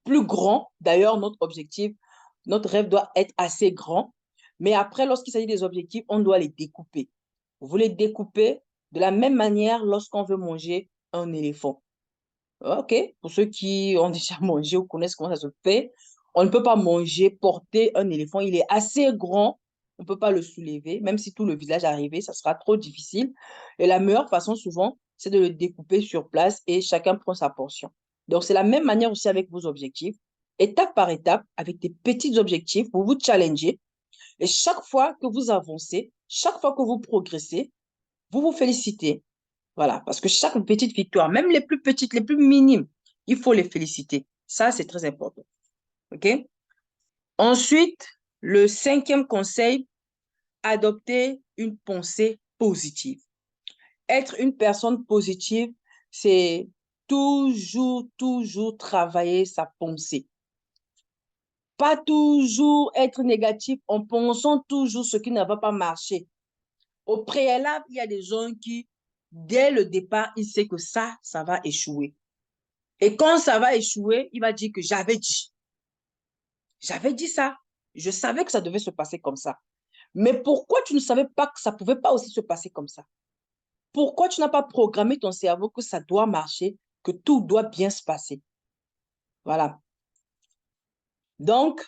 plus grand, d'ailleurs, notre objectif, notre rêve doit être assez grand, mais après, lorsqu'il s'agit des objectifs, on doit les découper. Vous les découpez de la même manière lorsqu'on veut manger un éléphant. OK, pour ceux qui ont déjà mangé ou connaissent comment ça se fait, on ne peut pas manger, porter un éléphant. Il est assez grand, on ne peut pas le soulever. Même si tout le village arrivait, ça sera trop difficile. Et la meilleure façon, souvent, c'est de le découper sur place et chacun prend sa portion. Donc, c'est la même manière aussi avec vos objectifs. Étape par étape, avec des petits objectifs, vous vous challengez. Et chaque fois que vous avancez, chaque fois que vous progressez, vous vous félicitez. Voilà, parce que chaque petite victoire, même les plus petites, les plus minimes, il faut les féliciter. Ça, c'est très important. OK? Ensuite, le 5e conseil, adopter une pensée positive. Être une personne positive, c'est toujours travailler sa pensée. Pas toujours être négatif en pensant toujours ce qui ne va pas marcher. Au préalable, il y a des gens qui, dès le départ, ils savent que ça va échouer. Et quand ça va échouer, il va dire que j'avais dit. J'avais dit ça. Je savais que ça devait se passer comme ça. Mais pourquoi tu ne savais pas que ça ne pouvait pas aussi se passer comme ça? Pourquoi tu n'as pas programmé ton cerveau que ça doit marcher, que tout doit bien se passer? Voilà. Donc,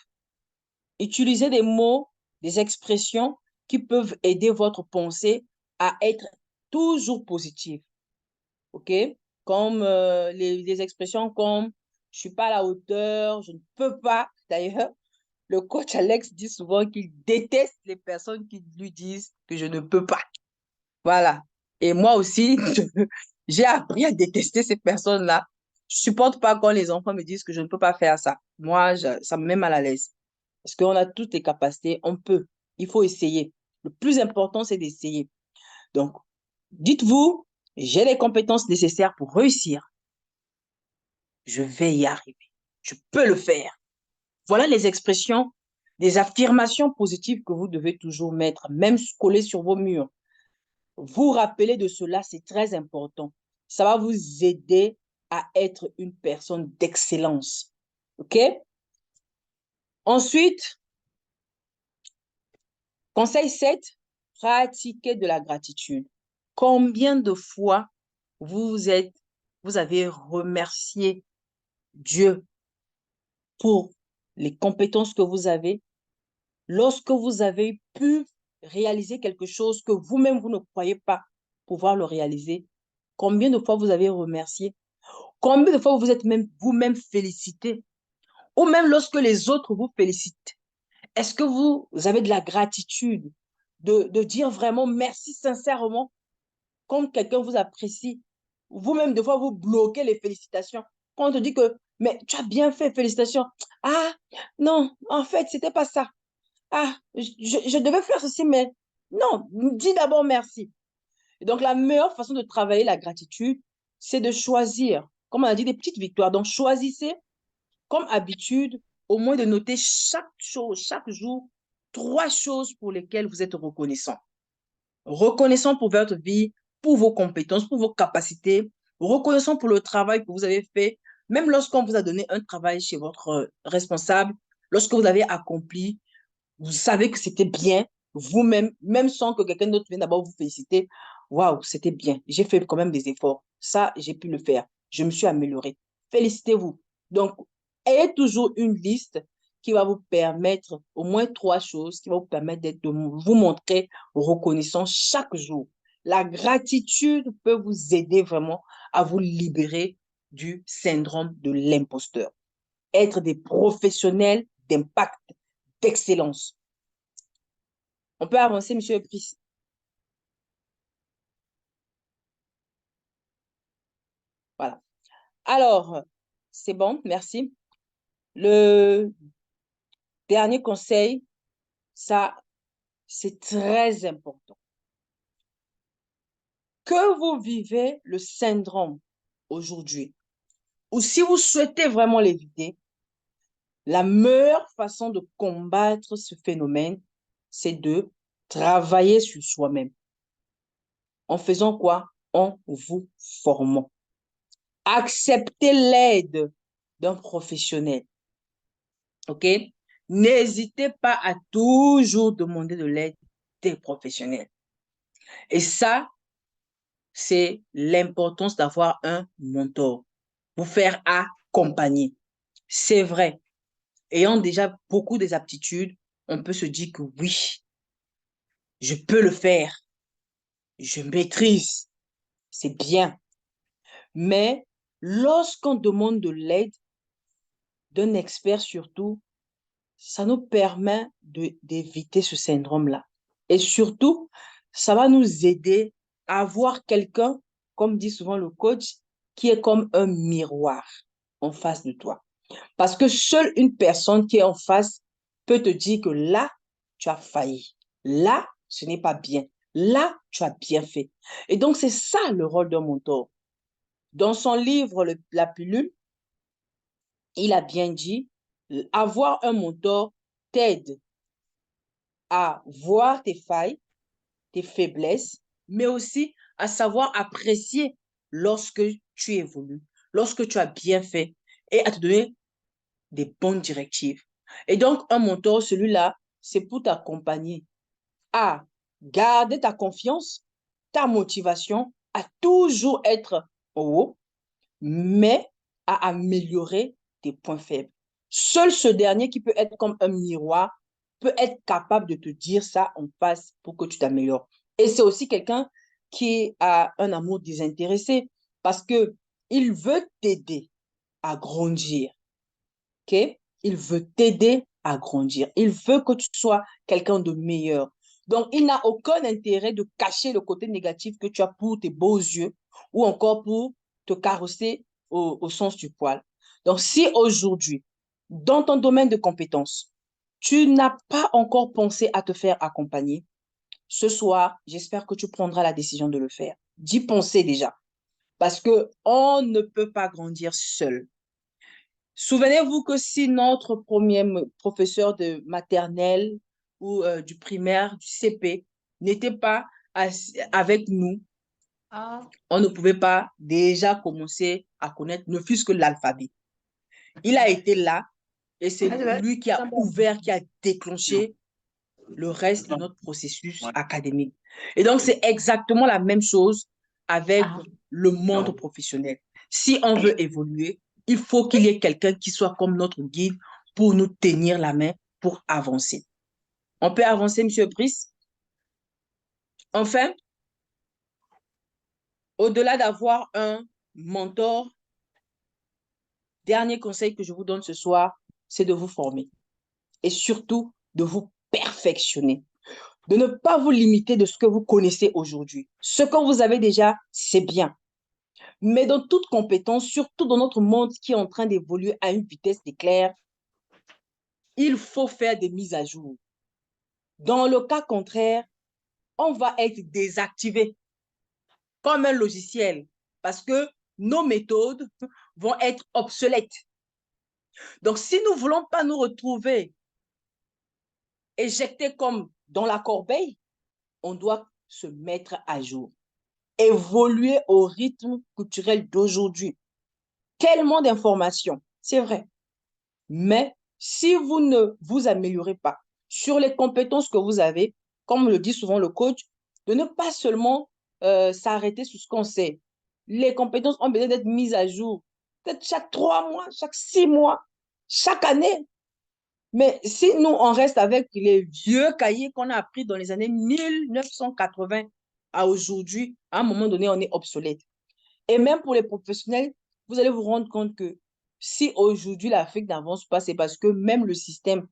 utilisez des mots, des expressions qui peuvent aider votre pensée à être toujours positive. OK? Comme les expressions comme « je ne suis pas à la hauteur »,« je ne peux pas ». D'ailleurs, le coach Alex dit souvent qu'il déteste les personnes qui lui disent que je ne peux pas. Voilà. Et moi aussi, j'ai appris à détester ces personnes-là. Je ne supporte pas quand les enfants me disent que je ne peux pas faire ça. Moi, ça me met mal à l'aise. Parce qu'on a toutes les capacités, on peut. Il faut essayer. Le plus important, c'est d'essayer. Donc, dites-vous, j'ai les compétences nécessaires pour réussir. Je vais y arriver. Je peux le faire. Voilà les expressions, des affirmations positives que vous devez toujours mettre, même coller sur vos murs. Vous rappeler de cela, c'est très important. Ça va vous aider à être une personne d'excellence. OK? Ensuite, conseil 7, pratiquez de la gratitude. Combien de fois vous avez remercié Dieu pour les compétences que vous avez, lorsque vous avez pu réaliser quelque chose que vous-même, vous ne croyez pas pouvoir le réaliser? Combien de fois vous avez remercié? Combien de fois vous êtes même vous-même félicité? Ou même lorsque les autres vous félicitent, est-ce que vous avez de la gratitude de dire vraiment merci sincèrement quand quelqu'un vous apprécie? Vous-même, des fois, vous bloquez les félicitations. Quand on te dit que mais tu as bien fait, félicitations. Ah, non, en fait, c'était pas ça. Ah, je devais faire ceci, mais non, dis d'abord merci. Et donc, la meilleure façon de travailler la gratitude, c'est de choisir, comme on a dit, des petites victoires. Donc, choisissez comme habitude, au moins de noter chaque chose, chaque jour, 3 choses pour lesquelles vous êtes reconnaissant. Reconnaissant pour votre vie, pour vos compétences, pour vos capacités, reconnaissant pour le travail que vous avez fait, même lorsqu'on vous a donné un travail chez votre responsable, lorsque vous avez accompli, vous savez que c'était bien, vous-même, même sans que quelqu'un d'autre vienne d'abord vous féliciter. Waouh, c'était bien, j'ai fait quand même des efforts. Ça, j'ai pu le faire. Je me suis améliorée. Félicitez-vous. Donc, ayez toujours une liste qui va vous permettre, au moins 3 choses, qui va vous permettre de vous montrer reconnaissant chaque jour. La gratitude peut vous aider vraiment à vous libérer du syndrome de l'imposteur. Être des professionnels d'impact, d'excellence. On peut avancer, Monsieur Brice. Voilà. Alors, c'est bon, merci. Le dernier conseil, ça, c'est très important. Que vous vivez le syndrome aujourd'hui, ou si vous souhaitez vraiment l'éviter, la meilleure façon de combattre ce phénomène, c'est de travailler sur soi-même. En faisant quoi? En vous formant. Acceptez l'aide d'un professionnel. OK? N'hésitez pas à toujours demander de l'aide des professionnels. Et ça, c'est l'importance d'avoir un mentor. Vous faire accompagner. C'est vrai. Ayant déjà beaucoup des aptitudes, on peut se dire que oui, je peux le faire. Je maîtrise. C'est bien. Mais lorsqu'on demande de l'aide d'un expert surtout, ça nous permet d'éviter ce syndrome-là. Et surtout, ça va nous aider à avoir quelqu'un, comme dit souvent le coach, qui est comme un miroir en face de toi. Parce que seule une personne qui est en face peut te dire que là, tu as failli. Là, ce n'est pas bien. Là, tu as bien fait. Et donc, c'est ça le rôle d'un mentor. Dans son livre, La pilule, il a bien dit, avoir un mentor t'aide à voir tes failles, tes faiblesses, mais aussi à savoir apprécier lorsque tu évolues, lorsque tu as bien fait et à te donner des bonnes directives. Et donc, un mentor, celui-là, c'est pour t'accompagner à garder ta confiance, ta motivation, à toujours être au haut, mais à améliorer tes points faibles. Seul ce dernier qui peut être comme un miroir peut être capable de te dire ça en face pour que tu t'améliores. Et c'est aussi quelqu'un qui a un amour désintéressé parce qu'il veut t'aider à grandir. Okay? Il veut t'aider à grandir. Il veut que tu sois quelqu'un de meilleur. Donc, il n'a aucun intérêt de cacher le côté négatif que tu as pour tes beaux yeux ou encore pour te carrosser au sens du poil. Donc, si aujourd'hui, dans ton domaine de compétences, tu n'as pas encore pensé à te faire accompagner, ce soir, j'espère que tu prendras la décision de le faire. D'y penser déjà. Parce qu'on ne peut pas grandir seul. Souvenez-vous que si notre premier professeur de maternelle ou du primaire, du CP, n'était pas avec nous, on ne pouvait pas déjà commencer à connaître ne fût-ce que l'alphabet. Il a été là et c'est lui qui a ouvert, qui a déclenché le reste de notre processus académique. Et donc, c'est exactement la même chose avec le monde professionnel. Si on veut évoluer, il faut qu'il y ait quelqu'un qui soit comme notre guide pour nous tenir la main pour avancer. On peut avancer, M. Brice? Enfin, au-delà d'avoir un mentor, dernier conseil que je vous donne ce soir, c'est de vous former et surtout de vous perfectionner. De ne pas vous limiter de ce que vous connaissez aujourd'hui. Ce que vous avez déjà, c'est bien. Mais dans toute compétence, surtout dans notre monde qui est en train d'évoluer à une vitesse éclair, il faut faire des mises à jour. Dans le cas contraire, on va être désactivé comme un logiciel parce que nos méthodes vont être obsolètes. Donc, si nous ne voulons pas nous retrouver éjectés comme dans la corbeille, on doit se mettre à jour, évoluer au rythme culturel d'aujourd'hui. Tellement d'informations, c'est vrai. Mais si vous ne vous améliorez pas sur les compétences que vous avez, comme le dit souvent le coach, de ne pas seulement s'arrêter sur ce qu'on sait. Les compétences ont besoin d'être mises à jour, peut-être chaque 3 mois, chaque 6 mois, chaque année. Mais si nous, on reste avec les vieux cahiers qu'on a appris dans les années 1980 à aujourd'hui, à un moment donné, on est obsolète. Et même pour les professionnels, vous allez vous rendre compte que si aujourd'hui l'Afrique n'avance pas, c'est parce que même le système,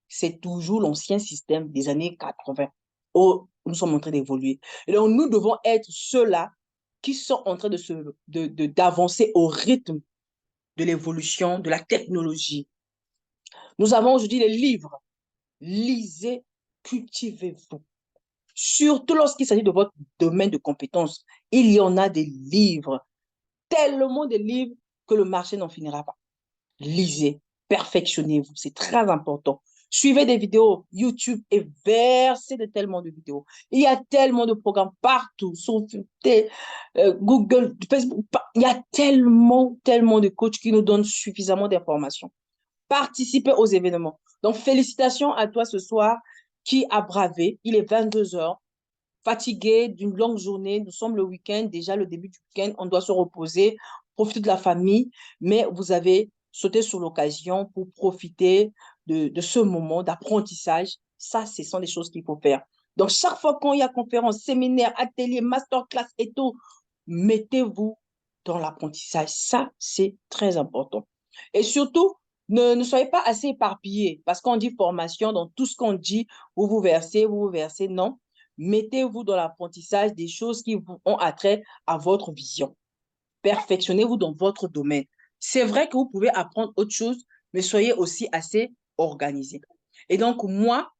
c'est toujours l'ancien système des années 80 où nous sommes en train d'évoluer. Et donc, nous devons être ceux-là qui sont en train d'avancer au rythme de l'évolution, de la technologie. Nous avons aujourd'hui les livres. Lisez, cultivez-vous. Surtout lorsqu'il s'agit de votre domaine de compétences, il y en a des livres, tellement de livres que le marché n'en finira pas. Lisez, perfectionnez-vous, c'est très important. Suivez des vidéos YouTube et versez de tellement de vidéos. Il y a tellement de programmes partout, sur Google, Facebook. Il y a tellement de coachs qui nous donnent suffisamment d'informations. Participez aux événements. Donc, félicitations à toi ce soir qui a bravé. Il est 22 heures. Fatigué d'une longue journée. Nous sommes le week-end, déjà le début du week-end. On doit se reposer, profiter de la famille. Mais vous avez sauté sur l'occasion pour profiter de ce moment d'apprentissage. Ça, ce sont des choses qu'il faut faire. Donc, chaque fois qu'il y a conférence, séminaire, atelier, masterclass et tout, mettez-vous dans l'apprentissage. Ça, c'est très important. Et surtout, ne soyez pas assez éparpillés parce qu'on dit formation, dans tout ce qu'on dit, vous versez, non. Mettez-vous dans l'apprentissage des choses qui ont attrait à votre vision. Perfectionnez-vous dans votre domaine. C'est vrai que vous pouvez apprendre autre chose, mais soyez aussi assez organisé. Et donc, moi,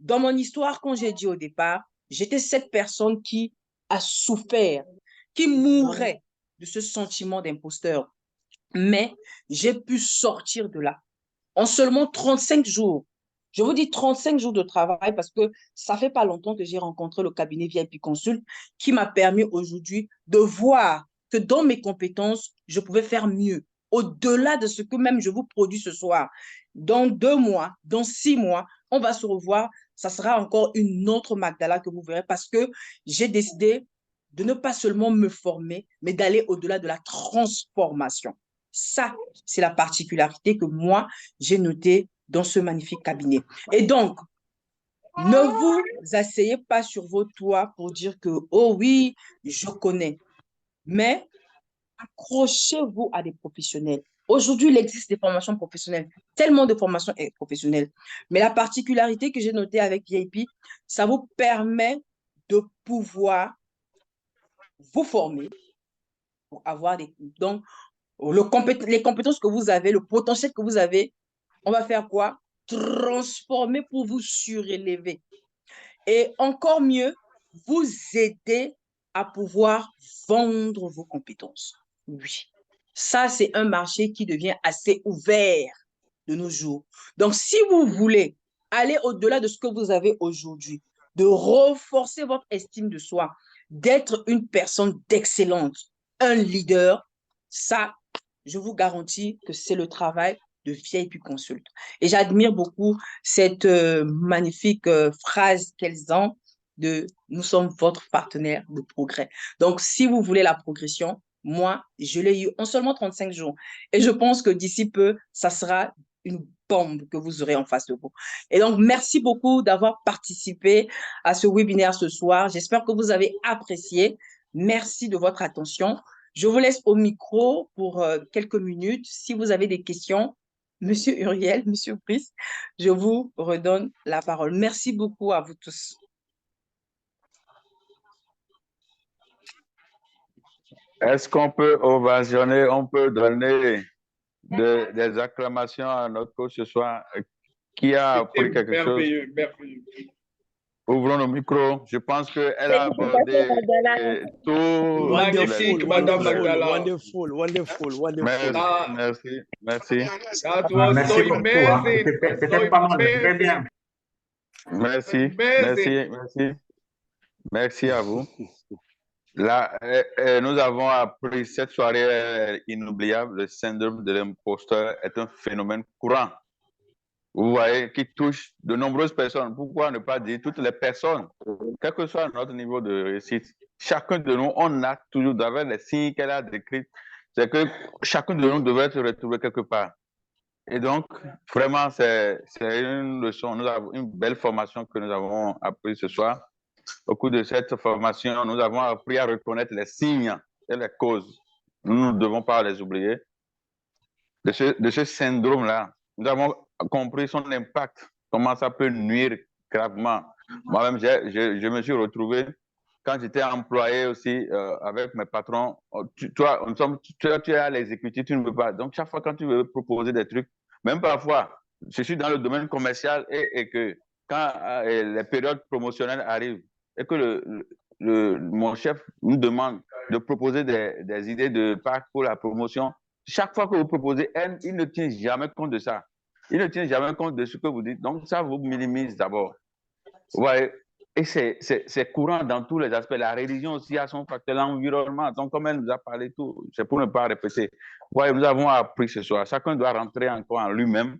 dans mon histoire, quand j'ai dit au départ, j'étais cette personne qui a souffert, qui mourait de ce sentiment d'imposteur. Mais j'ai pu sortir de là en seulement 35 jours. Je vous dis 35 jours de travail parce que ça fait pas longtemps que j'ai rencontré le cabinet VIP Consult qui m'a permis aujourd'hui de voir que dans mes compétences, je pouvais faire mieux. Au-delà de ce que même je vous produis ce soir. Dans 2 mois, dans 6 mois, on va se revoir. Ça sera encore une autre Magdala que vous verrez parce que j'ai décidé de ne pas seulement me former, mais d'aller au-delà de la transformation. Ça, c'est la particularité que moi, j'ai notée dans ce magnifique cabinet. Et donc, ne vous asseyez pas sur vos toits pour dire que, oh oui, je connais. Mais accrochez-vous à des professionnels. Aujourd'hui, il existe des formations professionnelles, tellement de formations professionnelles. Mais la particularité que j'ai notée avec VIP, ça vous permet de pouvoir vous former pour avoir des... Donc, les compétences que vous avez, le potentiel que vous avez, on va faire quoi? Transformer pour vous surélever. Et encore mieux, vous aider à pouvoir vendre vos compétences. Oui, ça, c'est un marché qui devient assez ouvert de nos jours. Donc, si vous voulez aller au-delà de ce que vous avez aujourd'hui, de renforcer votre estime de soi, d'être une personne d'excellence, un leader, ça, je vous garantis que c'est le travail de VIP Consult. Et j'admire beaucoup cette magnifique phrase qu'elles ont de « Nous sommes votre partenaire de progrès ». Donc, si vous voulez la progression, moi, je l'ai eu en seulement 35 jours. Et je pense que d'ici peu, ça sera une bombe que vous aurez en face de vous. Et donc, merci beaucoup d'avoir participé à ce webinaire ce soir. J'espère que vous avez apprécié. Merci de votre attention. Je vous laisse au micro pour quelques minutes. Si vous avez des questions, Monsieur Uriel, Monsieur Brice, je vous redonne la parole. Merci beaucoup à vous tous. Est-ce qu'on peut ovationner, on peut donner des acclamations à notre coach ce soir qui a appris quelque chose? Merveilleux, merveilleux. Ouvrons nos micros. Je pense qu'elle a abordé tout. Magnifique, Madame Magdala. Wonderful, wonderful, wonderful. Merci, merci. That was so Merci beaucoup. Hein. amazing. C'était pas mal, très bien. Merci, Amazing. merci. Merci à vous. Là, nous avons appris cette soirée inoubliable. Le syndrome de l'imposteur est un phénomène courant. Vous voyez, qui touche de nombreuses personnes. Pourquoi ne pas dire toutes les personnes, quel que soit notre niveau de réussite? Chacun de nous, on a toujours, d'avoir les signes qu'elle a décrits, c'est que chacun de nous devrait se retrouver quelque part. Et donc, vraiment, c'est une leçon, nous avons une belle formation que nous avons appris ce soir. Au cours de cette formation, nous avons appris à reconnaître les signes et les causes. Nous ne devons pas les oublier. De ce syndrome-là, nous avons compris son impact, comment ça peut nuire gravement. Moi-même, je me suis retrouvé, quand j'étais employé aussi avec mes patrons, tu as l'exécutif, tu ne veux pas. Donc, chaque fois quand tu veux proposer des trucs, même parfois, je suis dans le domaine commercial et que quand les périodes promotionnelles arrivent et que mon chef nous demande de proposer des idées de parc pour la promotion, chaque fois que vous proposez, il ne tient jamais compte de ça. Il ne tient jamais compte de ce que vous dites. Donc, ça vous minimise d'abord. Ouais. Et c'est courant dans tous les aspects. La religion aussi a son facteur, l'environnement. Donc, comme elle nous a parlé tout, c'est pour ne pas répéter. Ouais, nous avons appris ce soir. Chacun doit rentrer encore en lui-même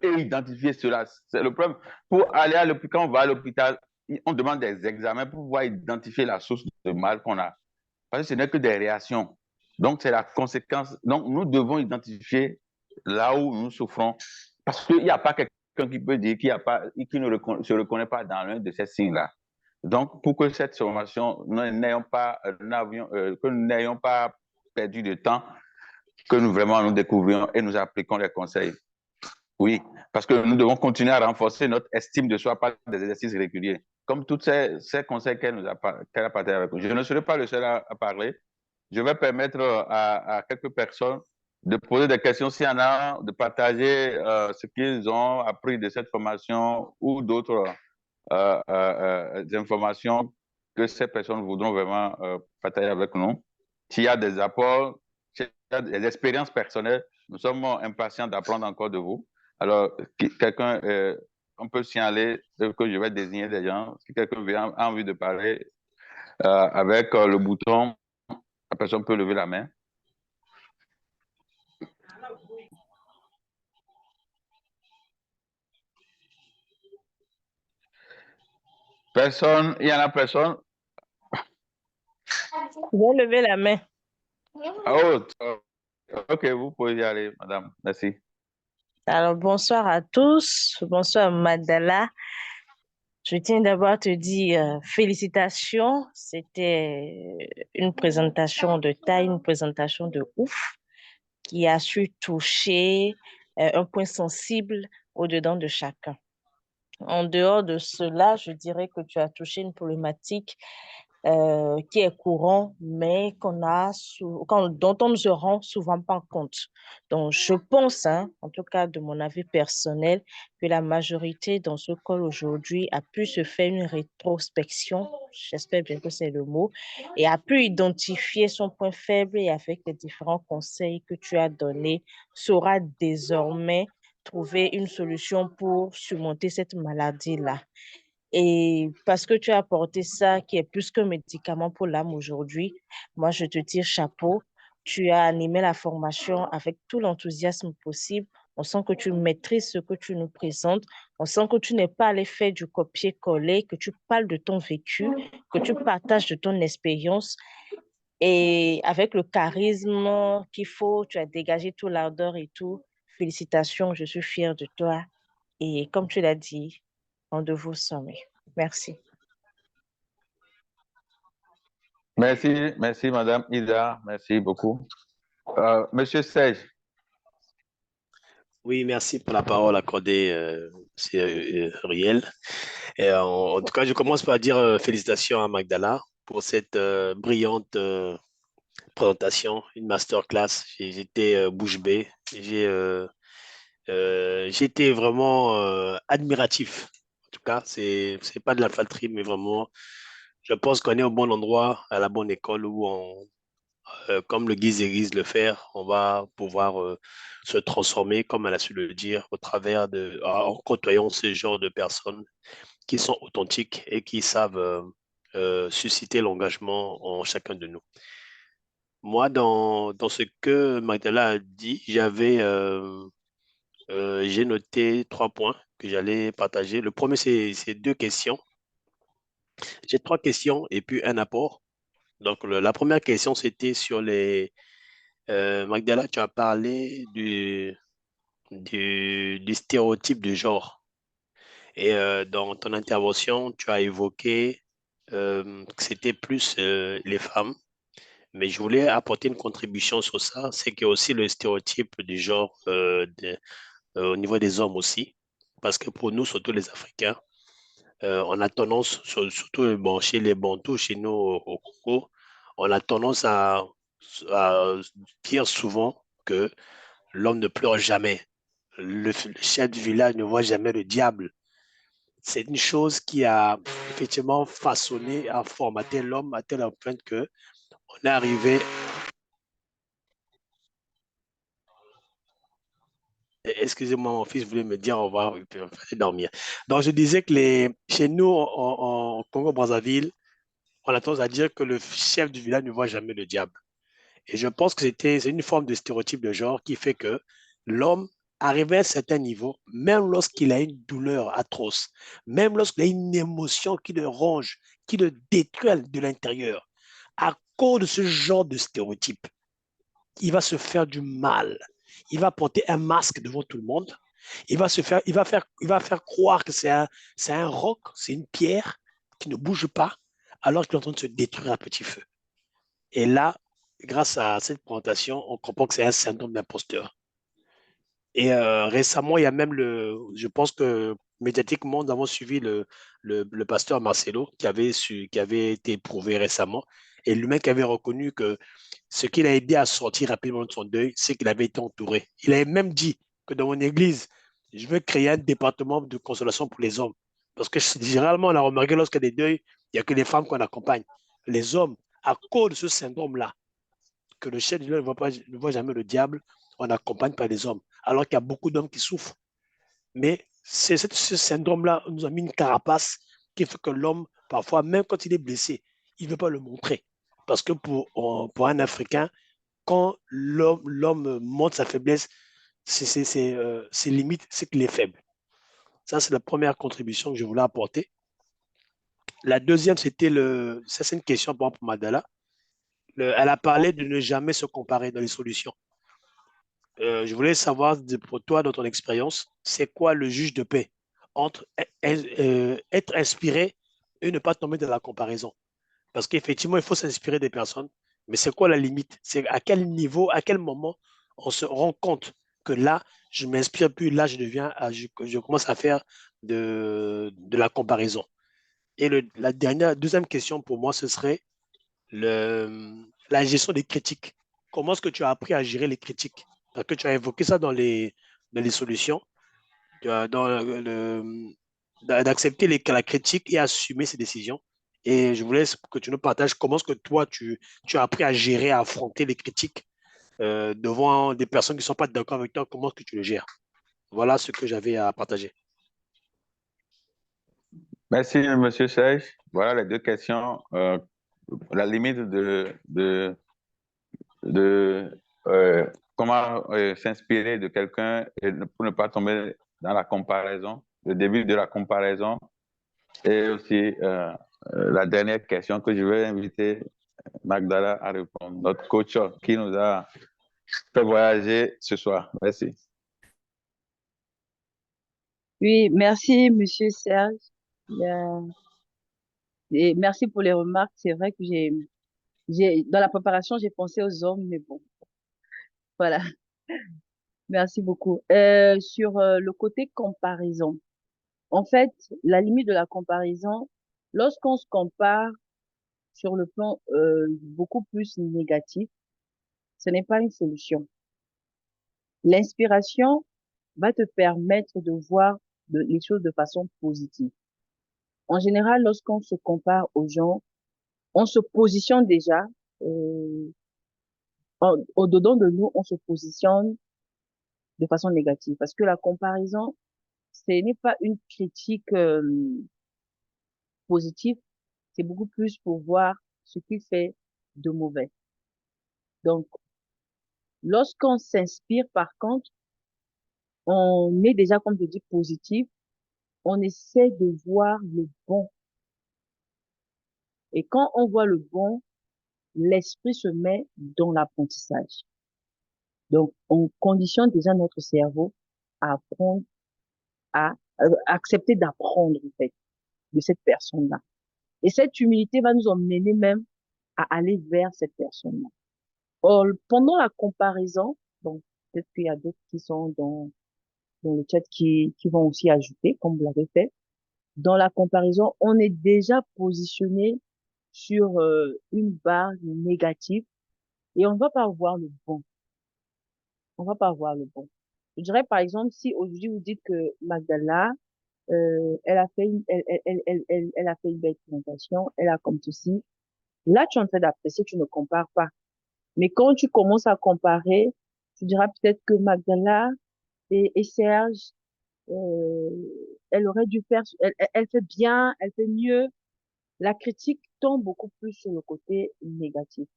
et identifier cela. C'est le problème. Pour aller à l'hôpital, quand on va à l'hôpital, on demande des examens pour pouvoir identifier la source de mal qu'on a. Parce que ce n'est que des réactions. Donc, c'est la conséquence. Donc, nous devons identifier là où nous souffrons. Parce qu'il n'y a pas quelqu'un qui peut dire qu'il ne se reconnaît pas dans l'un de ces signes-là. Donc, pour que cette formation, que nous n'ayons pas perdu de temps, que nous vraiment nous découvrions et nous appliquons les conseils. Oui, parce que nous devons continuer à renforcer notre estime de soi par des exercices réguliers, comme tous ces conseils qu'elle a partagés avec nous. Je ne serai pas le seul à parler. Je vais permettre à quelques personnes de poser des questions s'il y en a, de partager ce qu'ils ont appris de cette formation ou d'autres informations que ces personnes voudront vraiment partager avec nous. S'il y a des apports, s'il y a des expériences personnelles, nous sommes impatients d'apprendre encore de vous. Alors, quelqu'un, on peut signaler que je vais désigner des gens. Si quelqu'un a envie de parler avec le bouton, la personne peut lever la main. Personne, il y en a personne? Je vais lever la main. Oh, ok, vous pouvez y aller, madame. Merci. Alors, bonsoir à tous. Bonsoir, Magdala. Je tiens d'abord à te dire félicitations. C'était une présentation de taille, une présentation de ouf qui a su toucher un point sensible au-dedans de chacun. En dehors de cela, je dirais que tu as touché une problématique qui est courant, mais dont on ne se rend souvent pas compte. Donc, je pense, en tout cas de mon avis personnel, que la majorité dans ce call aujourd'hui a pu se faire une rétrospection, j'espère bien que c'est le mot, et a pu identifier son point faible et avec les différents conseils que tu as donnés, saura désormais trouver une solution pour surmonter cette maladie-là. Et parce que tu as apporté ça qui est plus qu'un médicament pour l'âme aujourd'hui, moi je te tire chapeau. Tu as animé la formation avec tout l'enthousiasme possible. On sent que tu maîtrises ce que tu nous présentes. On sent que tu n'es pas allé faire du copier-coller, que tu parles de ton vécu, que tu partages de ton expérience. Et avec le charisme qu'il faut, tu as dégagé tout l'ardeur et tout. Félicitations, je suis fière de toi. Et comme tu l'as dit, on de vous sommet. Merci. Merci, madame Ida. Merci beaucoup. Monsieur Serge. Oui, merci pour la parole accordée, c'est Riel. Et en tout cas, je commence par dire félicitations à Magdala pour cette brillante présentation, une masterclass. J'étais bouche bée. J'étais vraiment admiratif. En tout cas, c'est pas de la flatterie, mais vraiment, je pense qu'on est au bon endroit, à la bonne école où comme le guise Église le faire, on va pouvoir se transformer, comme elle a su le dire, en côtoyant ce genre de personnes qui sont authentiques et qui savent susciter l'engagement en chacun de nous. Moi, dans ce que Magdala a dit, j'ai noté 3 points que j'allais partager. Le premier, c'est 2 questions. J'ai 3 questions et puis un apport. Donc, la première question, c'était sur les... Magdala, tu as parlé du stéréotype de genre. Et dans ton intervention, tu as évoqué que c'était plus les femmes. Mais je voulais apporter une contribution sur ça. C'est qu'il y a aussi le stéréotype du genre au niveau des hommes aussi. Parce que pour nous, surtout les Africains, on a tendance, surtout bon, chez les Bantous, chez nous au Congo, on a tendance à dire souvent que l'homme ne pleure jamais. Le chef du village ne voit jamais le diable. C'est une chose qui a effectivement façonné, a formaté l'homme à tel point que on est arrivé. Excusez-moi, mon fils voulait me dire au revoir, il peut aller dormir. Donc, je disais que chez nous, en Congo-Brazzaville, on a tendance à dire que le chef du village ne voit jamais le diable. Et je pense que c'est une forme de stéréotype de genre qui fait que l'homme, arrivé à un certain niveau, même lorsqu'il a une douleur atroce, même lorsqu'il a une émotion qui le ronge, qui le détruit de l'intérieur, à cause de ce genre de stéréotype, il va se faire du mal. Il va porter un masque devant tout le monde. Il va faire croire que c'est un roc, c'est une pierre qui ne bouge pas, alors qu'il est en train de se détruire à petit feu. Et là, grâce à cette présentation, on comprend que c'est un syndrome d'imposteur. Et récemment, il y a même je pense que médiatiquement, nous avons suivi le pasteur Marcelo qui avait été éprouvé récemment et lui-même qui avait reconnu que ce qui l'a aidé à sortir rapidement de son deuil, c'est qu'il avait été entouré. Il avait même dit que dans mon église, je veux créer un département de consolation pour les hommes. Parce que généralement, on a remarqué lorsqu'il y a des deuils, il n'y a que les femmes qu'on accompagne. Les hommes, à cause de ce syndrome-là, que le chef du village ne voit jamais le diable, on n'accompagne pas les hommes. Alors qu'il y a beaucoup d'hommes qui souffrent. Mais ce syndrome-là nous a mis une carapace qui fait que l'homme, parfois, même quand il est blessé, il ne veut pas le montrer. Parce que pour un Africain, quand l'homme montre sa faiblesse, c'est limite, c'est qu'il est faible. Ça, c'est la première contribution que je voulais apporter. La deuxième, ça c'est une question pour Madala. Elle a parlé de ne jamais se comparer dans les solutions. Je voulais savoir, pour toi, dans ton expérience, c'est quoi le juge de paix entre être inspiré et ne pas tomber dans la comparaison? Parce qu'effectivement, il faut s'inspirer des personnes, mais c'est quoi la limite? C'est à quel niveau, à quel moment on se rend compte que là, je ne m'inspire plus, là, je commence à faire de la comparaison. Et la deuxième question pour moi, ce serait la gestion des critiques. Comment est-ce que tu as appris à gérer les critiques? Parce que tu as évoqué ça dans les solutions, d'accepter la critique et assumer ses décisions. Et je voulais que tu nous partages comment est-ce que toi, tu as appris à gérer, à affronter les critiques devant des personnes qui ne sont pas d'accord avec toi. Comment est-ce que tu le gères? Voilà ce que j'avais à partager. Merci, Monsieur Serge. Voilà les 2 questions. La limite comment s'inspirer de quelqu'un pour ne pas tomber dans la comparaison, le début de la comparaison. Et aussi, la dernière question que je vais inviter Magdala à répondre, notre coach qui nous a fait voyager ce soir. Merci. Oui, merci, Monsieur Serge. Et merci pour les remarques. C'est vrai que dans la préparation, j'ai pensé aux hommes, mais bon, voilà. Merci beaucoup. Sur le côté comparaison, en fait, la limite de la comparaison, lorsqu'on se compare, sur le plan beaucoup plus négatif, ce n'est pas une solution. L'inspiration va te permettre de voir les choses de façon positive. En général, lorsqu'on se compare aux gens, on se positionne déjà, au-dedans de nous, on se positionne de façon négative. Parce que la comparaison, ce n'est pas une critique positive, c'est beaucoup plus pour voir ce qu'il fait de mauvais. Donc, lorsqu'on s'inspire, par contre, on est déjà, comme je dis, positif, on essaie de voir le bon. Et quand on voit le bon, l'esprit se met dans l'apprentissage. Donc, on conditionne déjà notre cerveau à apprendre, à accepter d'apprendre, en fait, de cette personne-là. Et cette humilité va nous emmener même à aller vers cette personne-là. Or, pendant la comparaison, donc, peut-être qu'il y a d'autres qui sont dans le chat qui vont aussi ajouter, comme vous l'avez fait. Dans la comparaison, on est déjà positionné sur une barre négative et on ne va pas voir le bon. On va pas voir le bon. Je dirais par exemple, si aujourd'hui vous dites que Magdala, elle a fait elle a fait une belle présentation, elle a comme ceci. Là, tu es en train d'apprécier, tu ne compares pas. Mais quand tu commences à comparer, tu diras peut-être que Magdala et Serge, euh, elle aurait dû faire, elle fait bien, elle fait mieux. La critique tombe beaucoup plus sur le côté négatif.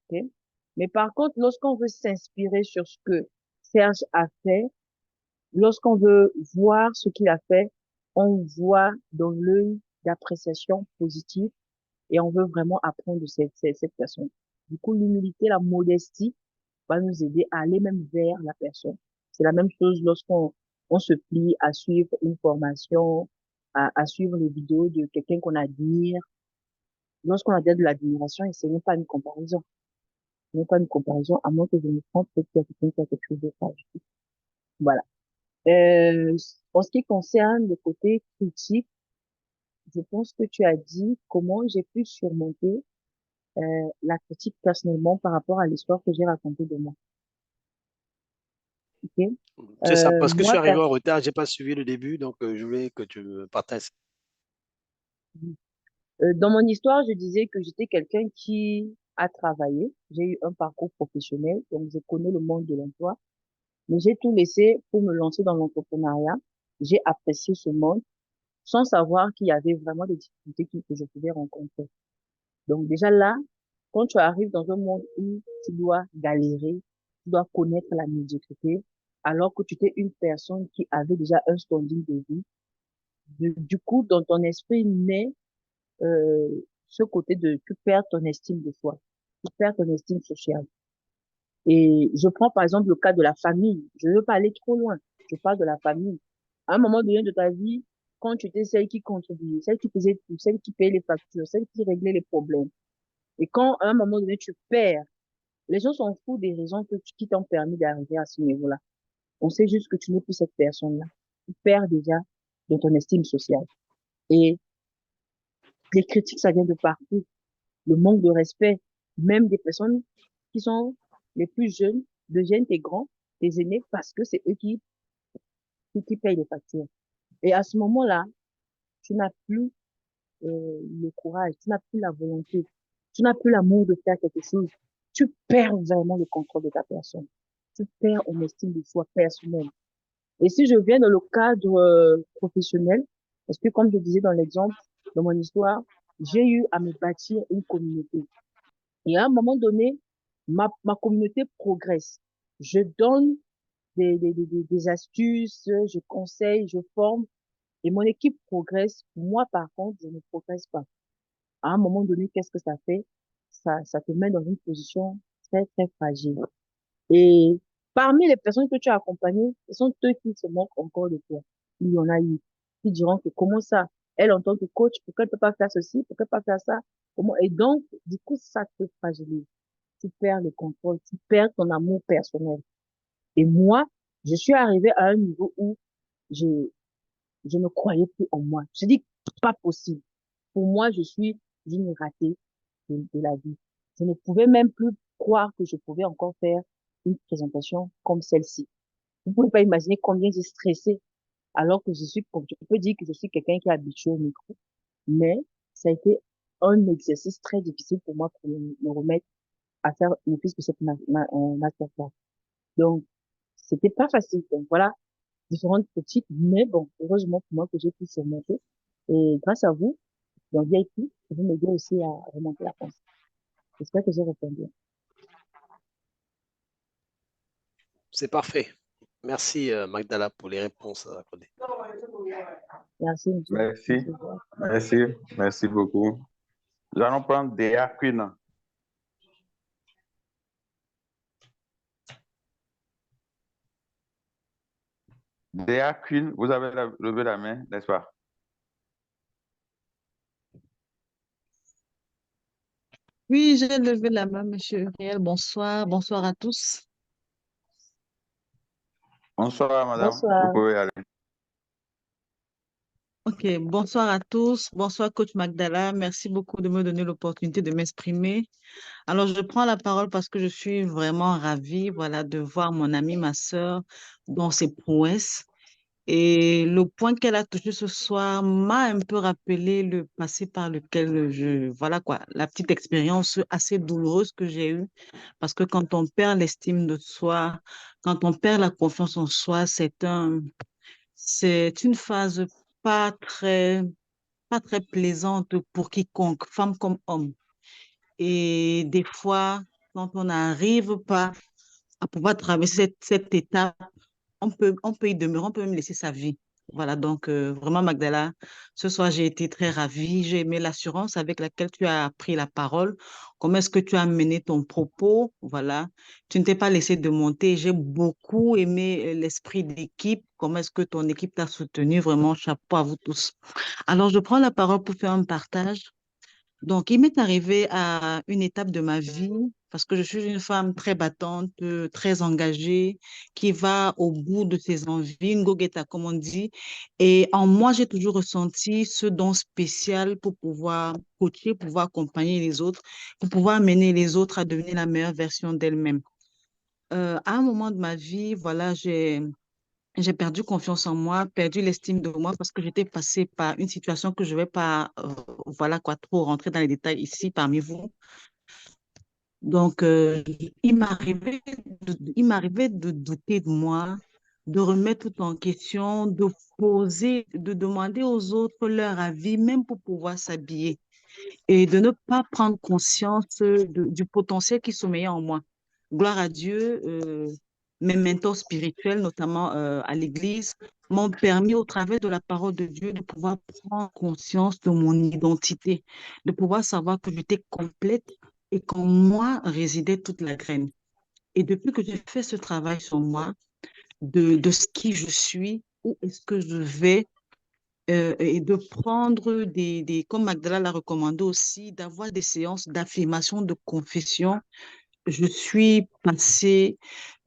Ok. Mais par contre, lorsqu'on veut s'inspirer sur ce que Serge a fait, lorsqu'on veut voir ce qu'il a fait, on voit dans l'œil d'appréciation positive et on veut vraiment apprendre de cette personne. Du coup, l'humilité, la modestie va nous aider à aller même vers la personne. C'est la même chose lorsqu'on se plie à suivre une formation, à suivre les vidéos de quelqu'un qu'on admire. Lorsqu'on a de l'admiration, et ce n'est pas une comparaison. Ce n'est pas une comparaison, à moins que je me trompe, peut-être qu'il y a quelqu'un qui a quelque chose de à ajouter. Voilà. En ce qui concerne le côté critique, je pense que tu as dit comment j'ai pu surmonter la critique personnellement par rapport à l'histoire que j'ai racontée de moi. Ok. C'est ça, parce que je suis Moi, arrivé en retard, j'ai pas suivi le début, donc je voulais que tu me partages. dans mon histoire, je disais que j'étais quelqu'un qui a travaillé. J'ai eu un parcours professionnel, donc je connais le monde de l'emploi. Mais j'ai tout laissé pour me lancer dans l'entrepreneuriat. J'ai apprécié ce monde sans savoir qu'il y avait vraiment des difficultés que je pouvais rencontrer. Donc déjà là, quand tu arrives dans un monde où tu dois galérer, tu dois connaître la médiocrité, alors que tu étais une personne qui avait déjà un standing de vie, du coup, dans ton esprit naît ce côté de tu perds ton estime de soi, tu perds ton estime sociale. Et je prends par exemple le cas de la famille. Je ne veux pas aller trop loin. Je parle de la famille. À un moment donné de ta vie, quand tu étais celle qui contribuait, celle qui faisait tout, celle qui payait les factures, celle qui réglait les problèmes, et quand à un moment donné tu perds, les gens s'en foutent des raisons qui t'ont permis d'arriver à ce niveau-là. On sait juste que tu n'es plus cette personne-là. Tu perds déjà de ton estime sociale. Et les critiques, ça vient de partout. Le manque de respect, même des personnes qui sont les plus jeunes, deviennent tes grands, tes aînés, parce que c'est eux qui payent les factures. Et à ce moment-là, tu n'as plus le courage, tu n'as plus la volonté, tu n'as plus l'amour de faire quelque chose. Tu perds vraiment le contrôle de ta personne. Tu perds en estime de soi personnelle. Et si je viens dans le cadre professionnel, parce que comme je disais dans l'exemple de mon histoire, j'ai eu à me bâtir une communauté. Et à un moment donné, ma communauté progresse. Je donne des astuces, je conseille, je forme, et mon équipe progresse. Moi, par contre, je ne progresse pas. À un moment donné, qu'est-ce que ça fait? Ça te met dans une position très, très fragile. Et parmi les personnes que tu as accompagnées, ce sont eux qui se moquent encore de toi. Il y en a eu qui diront que comment ça, elle en tant que coach, pourquoi elle ne peut pas faire ceci, pourquoi elle ne peut pas faire ça? Comment? Et donc, du coup, ça te fragilise. Tu perds le contrôle, tu perds ton amour personnel. Et moi, je suis arrivée à un niveau où je, je ne croyais plus en moi. Je dis, pas possible. Pour moi, je suis dignes ratées de la vie. Je ne pouvais même plus croire que je pouvais encore faire une présentation comme celle-ci. Vous pouvez pas imaginer combien j'ai stressé alors que je peux dire que je suis quelqu'un qui est habitué au micro, mais ça a été un exercice très difficile pour moi pour me remettre à faire ne plus que cette masterclass. Donc, c'était pas facile. Donc, voilà, différentes petites, mais bon, heureusement pour moi que j'ai pu surmonter. Et grâce à vous, donc VIP, vous m'aidez aussi à remonter la pensée. J'espère que j'ai répondu. C'est parfait. Merci, Magdala, pour les réponses accordées. Merci, monsieur. Merci. Merci. Merci beaucoup. Nous allons prendre Dea Queen. Dea Queen, vous avez levé la main, n'est-ce pas? Oui, j'ai levé la main, monsieur Uriel. Bonsoir, bonsoir à tous. Bonsoir, madame. Vous Bonsoir. pouvez aller. Ok, bonsoir à tous. Bonsoir, coach Magdala. Merci beaucoup de me donner l'opportunité de m'exprimer. Alors, je prends la parole parce que je suis vraiment ravie, voilà, de voir mon amie, ma sœur, dans ses prouesses. Et le point qu'elle a touché ce soir m'a un peu rappelé le passé par lequel voilà quoi, la petite expérience assez douloureuse que j'ai eue. Parce que quand on perd l'estime de soi, quand on perd la confiance en soi, c'est une phase pas très, pas très plaisante pour quiconque, femme comme homme. Et des fois, quand on n'arrive pas à pouvoir traverser cette étape, on peut y demeurer, on peut même laisser sa vie. Voilà, donc vraiment, Magdala, ce soir, j'ai été très ravie. J'ai aimé l'assurance avec laquelle tu as pris la parole. Comment est-ce que tu as mené ton propos? Voilà, tu ne t'es pas laissé de monter. J'ai beaucoup aimé l'esprit d'équipe. Comment est-ce que ton équipe t'a soutenu? Vraiment, chapeau à vous tous. Alors, je prends la parole pour faire un partage. Donc, il m'est arrivé à une étape de ma vie, parce que je suis une femme très battante, très engagée, qui va au bout de ses envies, une go-getter, comme on dit. Et en moi, j'ai toujours ressenti ce don spécial pour pouvoir coacher, pouvoir accompagner les autres, pour pouvoir amener les autres à devenir la meilleure version d'elles-mêmes. À un moment de ma vie, voilà, j'ai perdu confiance en moi, perdu l'estime de moi parce que j'étais passée par une situation que je ne vais pas, voilà quoi, trop rentrer dans les détails ici parmi vous. Donc, il m'arrivait de douter de moi, de remettre tout en question, de poser, de demander aux autres leur avis, même pour pouvoir s'habiller et de ne pas prendre conscience du potentiel qui sommeillait en moi. Gloire à Dieu, mes mentors spirituels, notamment à l'Église, m'ont permis au travers de la parole de Dieu de pouvoir prendre conscience de mon identité, de pouvoir savoir que j'étais complète et qu'en moi résidait toute la graine. Et depuis que j'ai fait ce travail sur moi, de ce qui je suis, où est-ce que je vais, et de prendre comme Magdala l'a recommandé aussi, d'avoir des séances d'affirmation, de confession. Je suis passée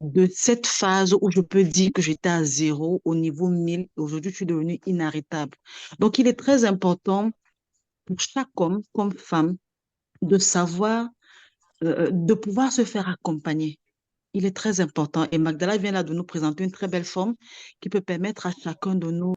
de cette phase où je peux dire que j'étais à zéro au niveau 1000. Aujourd'hui, je suis devenue inarrêtable. Donc, il est très important pour chaque homme comme femme de savoir, de pouvoir se faire accompagner. Il est très important. Et Magdala vient là de nous présenter une très belle forme qui peut permettre à chacun de nous.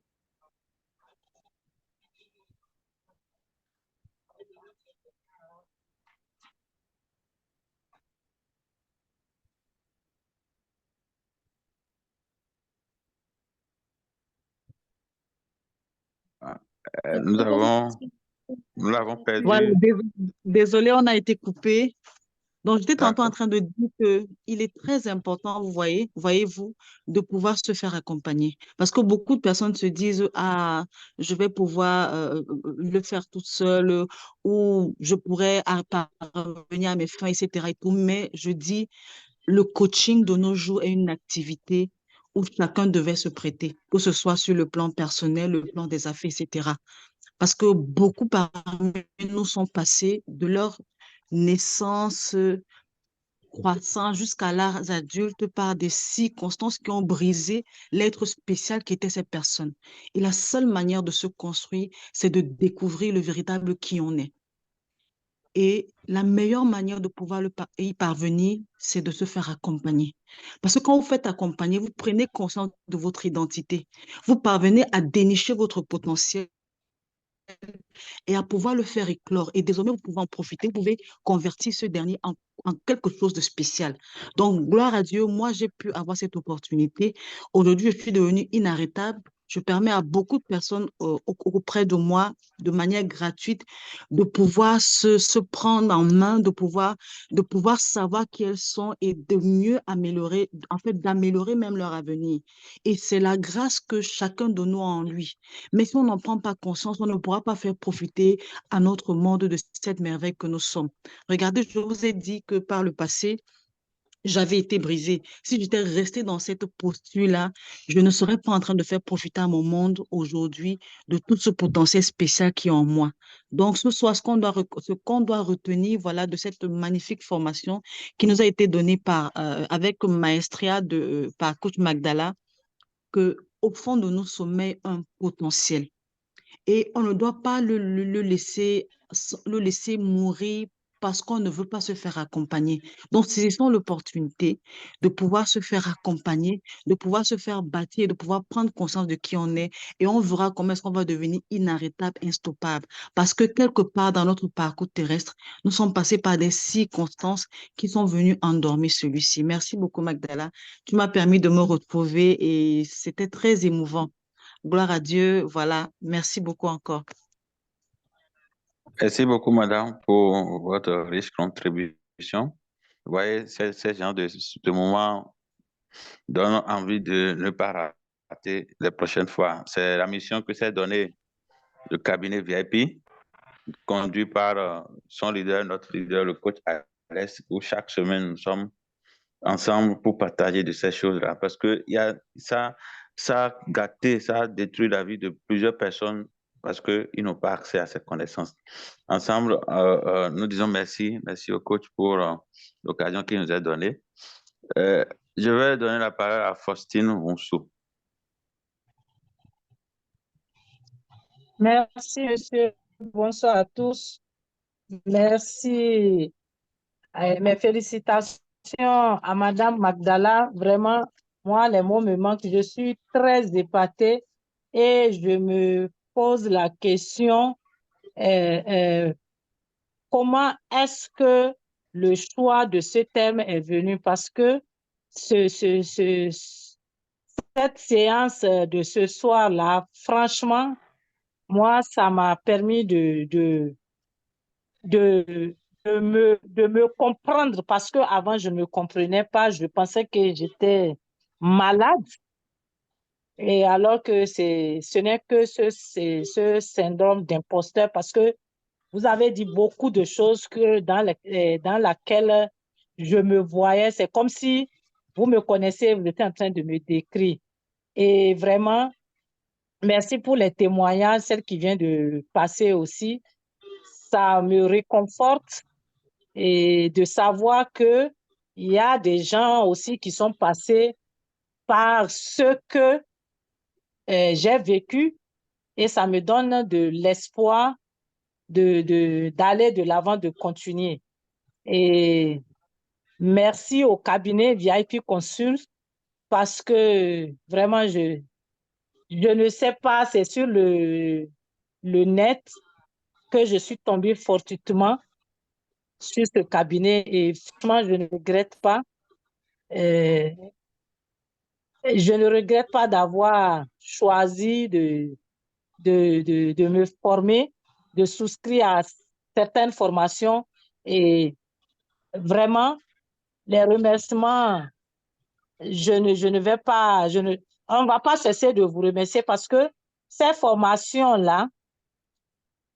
Nous l'avons Voilà, perdu. désolé, on a été coupé. Donc, j'étais tantôt en D'accord. train de dire qu'il est très important, voyez-vous, de pouvoir se faire accompagner. Parce que beaucoup de personnes se disent, ah, je vais pouvoir le faire toute seule ou je pourrais parvenir à mes fins, etc. et tout. Mais je dis, le coaching de nos jours est une activité où chacun devait se prêter, que ce soit sur le plan personnel, le plan des affaires, etc. Parce que beaucoup parmi nous sont passés de leur naissance croissant jusqu'à l'âge adulte par des circonstances qui ont brisé l'être spécial qui était cette personne. Et la seule manière de se construire, c'est de découvrir le véritable qui on est. Et la meilleure manière de pouvoir y parvenir, c'est de se faire accompagner. Parce que quand vous faites accompagner, vous prenez conscience de votre identité. Vous parvenez à dénicher votre potentiel et à pouvoir le faire éclore. Et désormais, vous pouvez en profiter, vous pouvez convertir ce dernier en quelque chose de spécial. Donc, gloire à Dieu, moi, j'ai pu avoir cette opportunité. Aujourd'hui, je suis devenue inarrêtable. Je permets à beaucoup de personnes auprès de moi, de manière gratuite, de pouvoir se prendre en main, de pouvoir savoir qui elles sont et de mieux améliorer, en fait, d'améliorer même leur avenir. Et c'est la grâce que chacun de nous a en lui. Mais si on n'en prend pas conscience, on ne pourra pas faire profiter à notre monde de cette merveille que nous sommes. Regardez, je vous ai dit que par le passé, j'avais été brisée. Si j'étais restée dans cette posture-là, je ne serais pas en train de faire profiter à mon monde aujourd'hui de tout ce potentiel spécial qui est en moi. Donc, ce soit ce qu'on doit retenir, voilà, de cette magnifique formation qui nous a été donnée avec Maestria par Coach Magdala, que au fond de nous sommeille un potentiel. Et on ne doit pas le laisser mourir parce qu'on ne veut pas se faire accompagner. Donc, saisissons l'opportunité de pouvoir se faire accompagner, de pouvoir se faire bâtir, de pouvoir prendre conscience de qui on est et on verra comment est-ce qu'on va devenir inarrêtable, instoppable. Parce que quelque part dans notre parcours terrestre, nous sommes passés par des circonstances qui sont venues endormir celui-ci. Merci beaucoup, Magdala. Tu m'as permis de me retrouver et c'était très émouvant. Gloire à Dieu. Voilà. Merci beaucoup encore. Merci beaucoup, madame, pour votre riche contribution. Vous voyez, ces genre de moments donnent envie de ne pas rater les prochaines fois. C'est la mission que s'est donnée le cabinet VIP, conduit par son leader, notre leader, le coach Alex, où chaque semaine nous sommes ensemble pour partager de ces choses-là. Parce que ça a gâté, ça a détruit la vie de plusieurs personnes parce qu'ils n'ont pas accès à cette connaissance. Ensemble, nous disons merci, merci au coach pour l'occasion qu'il nous a donnée. Je vais donner la parole à Faustine Roussou. Merci, monsieur. Bonsoir à tous. Merci. Mes félicitations à Madame Magdala. Vraiment, moi, les mots me manquent. Je suis très épatée et je me pose la question, comment est-ce que le choix de ce thème est venu? Parce que cette séance de ce soir-là, franchement, moi, ça m'a permis de me comprendre parce qu'avant, je ne me comprenais pas. Je pensais que j'étais malade. Et alors que ce n'est que ce syndrome d'imposteur parce que vous avez dit beaucoup de choses dans laquelle je me voyais. C'est comme si vous me connaissez, vous étiez en train de me décrire. Et vraiment, merci pour les témoignages, celle qui vient de passer aussi. Ça me réconforte et de savoir qu'il y a des gens aussi qui sont passés par ce que j'ai vécu et ça me donne de l'espoir d'aller de l'avant, de continuer. Et merci au cabinet VIP Consult parce que vraiment, je ne sais pas, c'est sur le net que je suis tombée fortuitement sur ce cabinet et franchement, je ne regrette pas. Je ne regrette pas d'avoir choisi de me former, de souscrire à certaines formations et vraiment, les remerciements, je ne vais pas, on ne va pas cesser de vous remercier parce que ces formations-là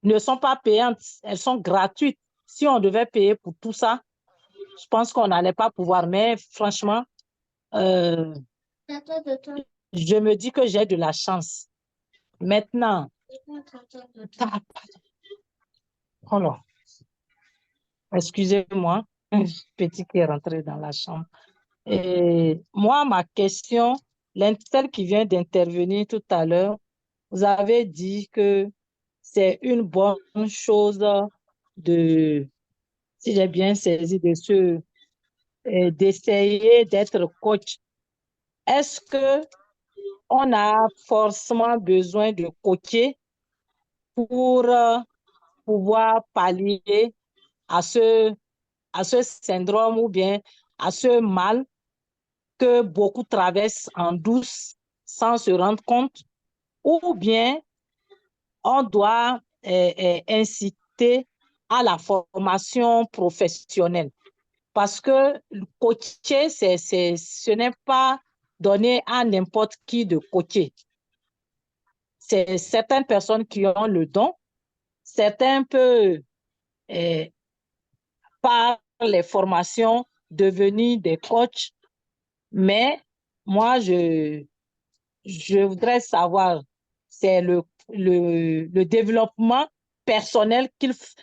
ne sont pas payantes, elles sont gratuites. Si on devait payer pour tout ça, je pense qu'on n'allait pas pouvoir, mais franchement, je me dis que j'ai de la chance. Maintenant, alors, excusez-moi, petit qui est rentré dans la chambre. Et moi, ma question, celle qui vient d'intervenir tout à l'heure, vous avez dit que c'est une bonne chose de si j'ai bien saisi, d'essayer d'être coach. Est-ce que on a forcément besoin de coacher pour pouvoir pallier à ce, à ce syndrome ou bien à ce mal que beaucoup traversent en douce sans se rendre compte, ou bien on doit inciter à la formation professionnelle? Parce que coacher, ce n'est pas donner à n'importe qui de coacher. C'est certaines personnes qui ont le don, certains peuvent, par les formations, devenir des coachs, mais moi, je voudrais savoir, c'est le développement personnel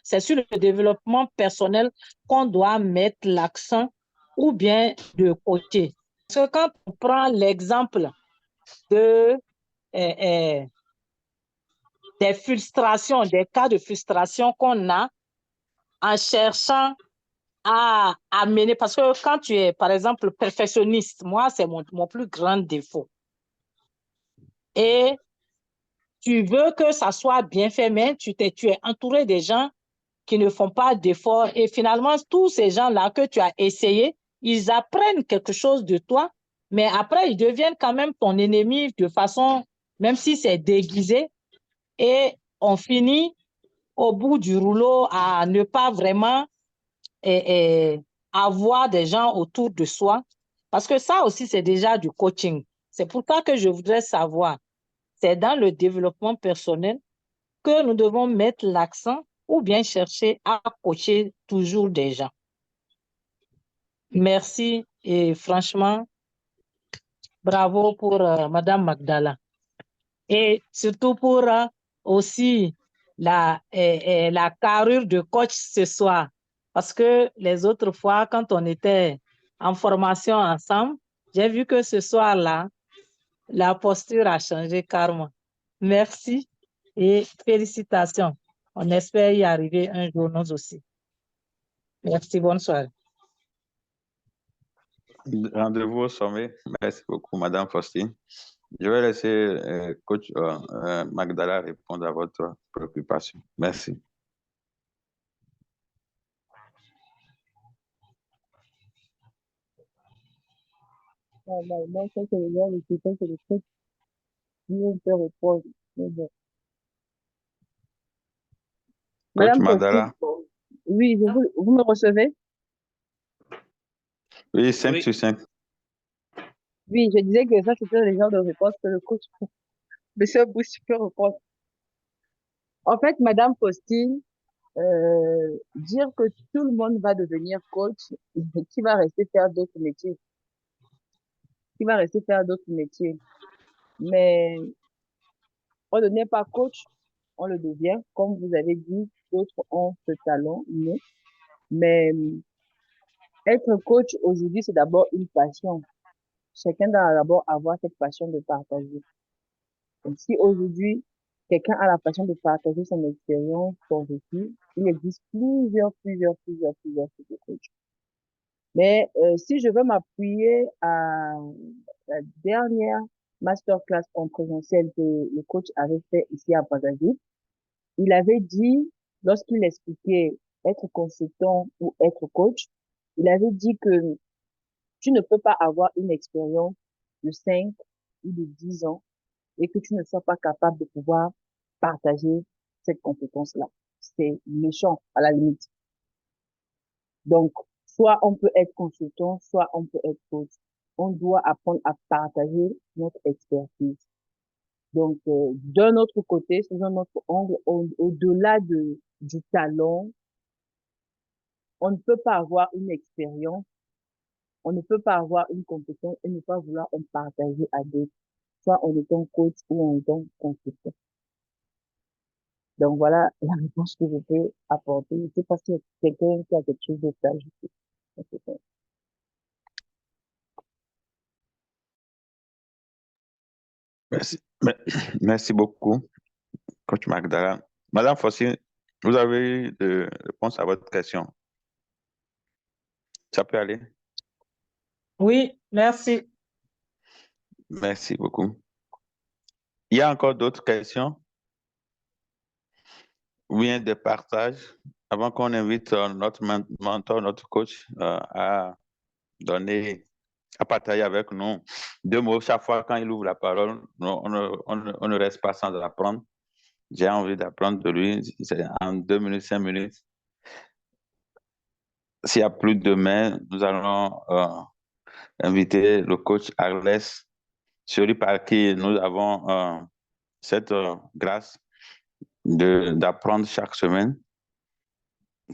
c'est sur le développement personnel qu'on doit mettre l'accent ou bien de côté. Parce que quand on prend l'exemple de, des frustrations, des cas de frustration qu'on a en cherchant à amener, parce que quand tu es, par exemple, perfectionniste, moi, c'est mon plus grand défaut. Et tu veux que ça soit bien fait, mais tu es entouré des gens qui ne font pas d'efforts. Et finalement, tous ces gens-là que tu as essayé, ils apprennent quelque chose de toi, mais après, ils deviennent quand même ton ennemi de façon, même si c'est déguisé. Et on finit au bout du rouleau à ne pas vraiment avoir des gens autour de soi. Parce que ça aussi, c'est déjà du coaching. C'est pour ça que je voudrais savoir, c'est dans le développement personnel que nous devons mettre l'accent ou bien chercher à coacher toujours des gens. Merci et franchement, bravo pour Madame Magdala. Et surtout pour aussi la carrure de coach ce soir. Parce que les autres fois, quand on était en formation ensemble, j'ai vu que ce soir-là, la posture a changé carrément. Merci et félicitations. On espère y arriver un jour, nous aussi. Merci, bonne soirée. Rendez-vous au sommet. Merci beaucoup, Madame Faustine. Je vais laisser coach Magdala répondre à votre préoccupation. Merci. Normalement, ça, c'est le genre de questions que le coach lui peut répondre. Mais bon. Coach Madame Magdala. Faustine, oui, vous me recevez? Oui, 5 sur 5. Oui, je disais que ça, c'était le genre de réponse que le coach, Monsieur Boucher peut répondre. En fait, Madame Faustine, dire que tout le monde va devenir coach, qui va rester faire d'autres métiers, qui va rester faire d'autres métiers. Mais on ne devient pas coach, on le devient. Comme vous avez dit, d'autres ont ce talent, non. Mais être coach aujourd'hui, c'est d'abord une passion. Chacun doit d'abord avoir cette passion de partager. Donc, si aujourd'hui, quelqu'un a la passion de partager son expérience, son vécu, il existe plusieurs types de coachs. Mais si je veux m'appuyer à la dernière masterclass en présentiel que le coach avait fait ici à Brazzaville, il avait dit, lorsqu'il expliquait être consultant ou être coach, il avait dit que tu ne peux pas avoir une expérience de 5 ou de 10 ans et que tu ne sois pas capable de pouvoir partager cette compétence-là. C'est méchant à la limite. Donc, soit on peut être consultant, soit on peut être coach. On doit apprendre à partager notre expertise. Donc, d'un autre côté, sous un autre angle, au-delà du talent, on ne peut pas avoir une expérience, on ne peut pas avoir une compétence et ne pas vouloir en partager à d'autres, soit en étant coach ou en étant consultant. Donc, voilà la réponse que je peux apporter. Je ne sais pas si quelqu'un qui a quelque chose d'autre à ajouter. Merci. Merci beaucoup, coach Magdala. Madame Faustine, vous avez eu de réponse à votre question. Ça peut aller? Oui, merci. Merci beaucoup. Il y a encore d'autres questions ou bien des partages avant qu'on invite notre mentor, notre coach à partager avec nous 2 mots chaque fois quand il ouvre la parole. On ne reste pas sans apprendre. J'ai envie d'apprendre de lui. C'est en 2 minutes, 5 minutes. S'il n'y a plus de mains, nous allons inviter le coach Arles, celui par qui nous avons cette grâce d'apprendre chaque semaine,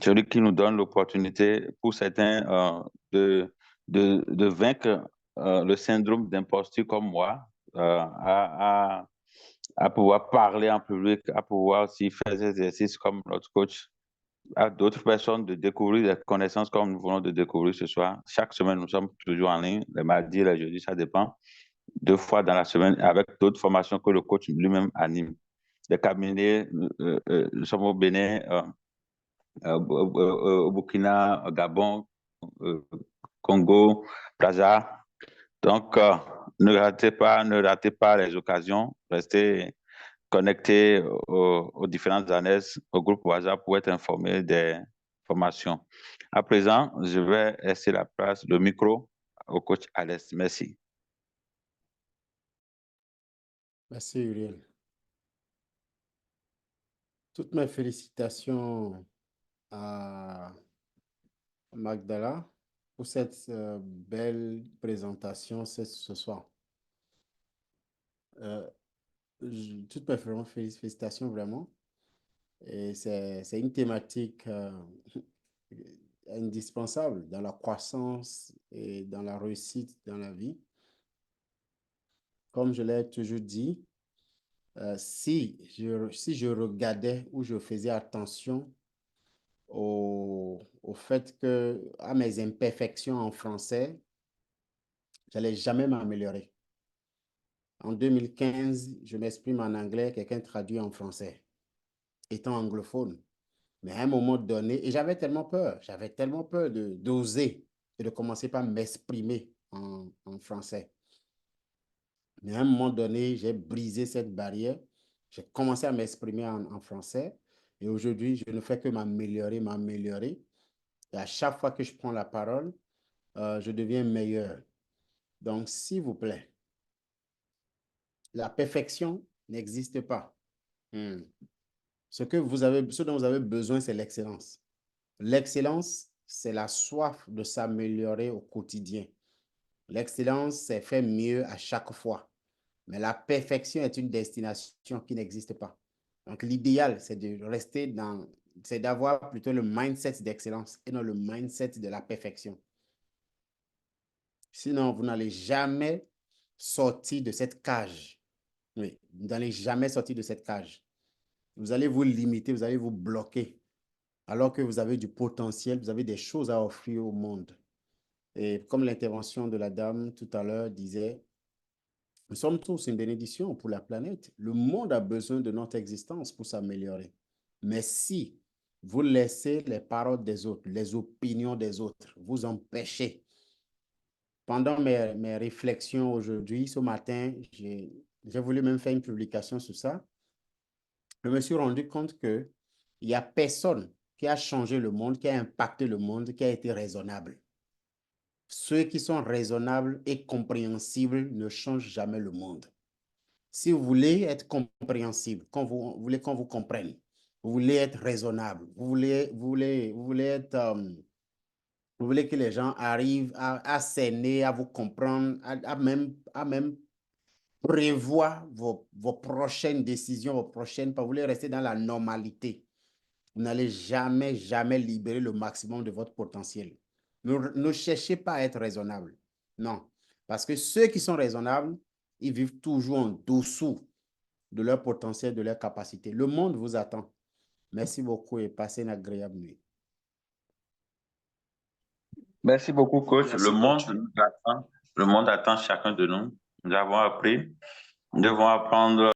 celui qui nous donne l'opportunité pour certains de vaincre le syndrome d'imposture comme moi, à pouvoir parler en public, à pouvoir aussi faire des exercices comme notre coach, à d'autres personnes de découvrir des connaissances comme nous venons de découvrir ce soir. Chaque semaine, nous sommes toujours en ligne, les mardis, les jeudis, ça dépend, 2 fois dans la semaine, avec d'autres formations que le coach lui-même anime. Les cabinets, nous sommes au Bénin, au Burkina, au Gabon, Congo, Braza. Donc, ne ratez pas les occasions, restez connectés aux différentes annexes, au groupe WhatsApp pour être informé des formations. À présent, je vais laisser la place, le micro au coach Alès. Merci. Merci, Uriel. Toutes mes félicitations à Magdala pour cette belle présentation ce soir. Toutes mes félicitations vraiment. Et c'est une thématique indispensable dans la croissance et dans la réussite dans la vie. Comme je l'ai toujours dit, si je regardais ou je faisais attention au fait que, à mes imperfections en français, j'allais jamais m'améliorer. En 2015, je m'exprime en anglais, quelqu'un traduit en français, étant anglophone. Mais à un moment donné, et j'avais tellement peur d'oser et de commencer par m'exprimer en français. Mais à un moment donné, j'ai brisé cette barrière. J'ai commencé à m'exprimer en français. Et aujourd'hui, je ne fais que m'améliorer. Et à chaque fois que je prends la parole, je deviens meilleur. Donc, s'il vous plaît, la perfection n'existe pas. Ce dont vous avez besoin, c'est l'excellence. L'excellence, c'est la soif de s'améliorer au quotidien. L'excellence, c'est faire mieux à chaque fois. Mais la perfection est une destination qui n'existe pas. Donc, l'idéal, c'est c'est d'avoir plutôt le mindset d'excellence et non le mindset de la perfection. Sinon, vous n'allez jamais sortir de cette cage. Oui, vous n'allez jamais sortir de cette cage. Vous allez vous limiter, vous allez vous bloquer, alors que vous avez du potentiel, vous avez des choses à offrir au monde. Et comme l'intervention de la dame tout à l'heure disait, nous sommes tous une bénédiction pour la planète. Le monde a besoin de notre existence pour s'améliorer. Mais si vous laissez les paroles des autres, les opinions des autres, vous empêcher. Pendant mes réflexions aujourd'hui, ce matin, j'ai voulu même faire une publication sur ça. Je me suis rendu compte qu'il n'y a personne qui a changé le monde, qui a impacté le monde, qui a été raisonnable. Ceux qui sont raisonnables et compréhensibles ne changent jamais le monde. Si vous voulez être compréhensible, vous voulez qu'on vous comprenne, vous voulez être raisonnable, vous voulez que les gens arrivent à cerner, à vous comprendre, à même prévoir vos prochaines décisions, vos prochaines pas. Vous voulez rester dans la normalité. Vous n'allez jamais, jamais libérer le maximum de votre potentiel. Ne cherchez pas à être raisonnable. Non. Parce que ceux qui sont raisonnables, ils vivent toujours en dessous de leur potentiel, de leur capacité. Le monde vous attend. Merci beaucoup et passez une agréable nuit. Merci beaucoup, coach. Merci, Le monde coach. nous attend. Le monde attend chacun de nous. Nous avons appris. Nous devons apprendre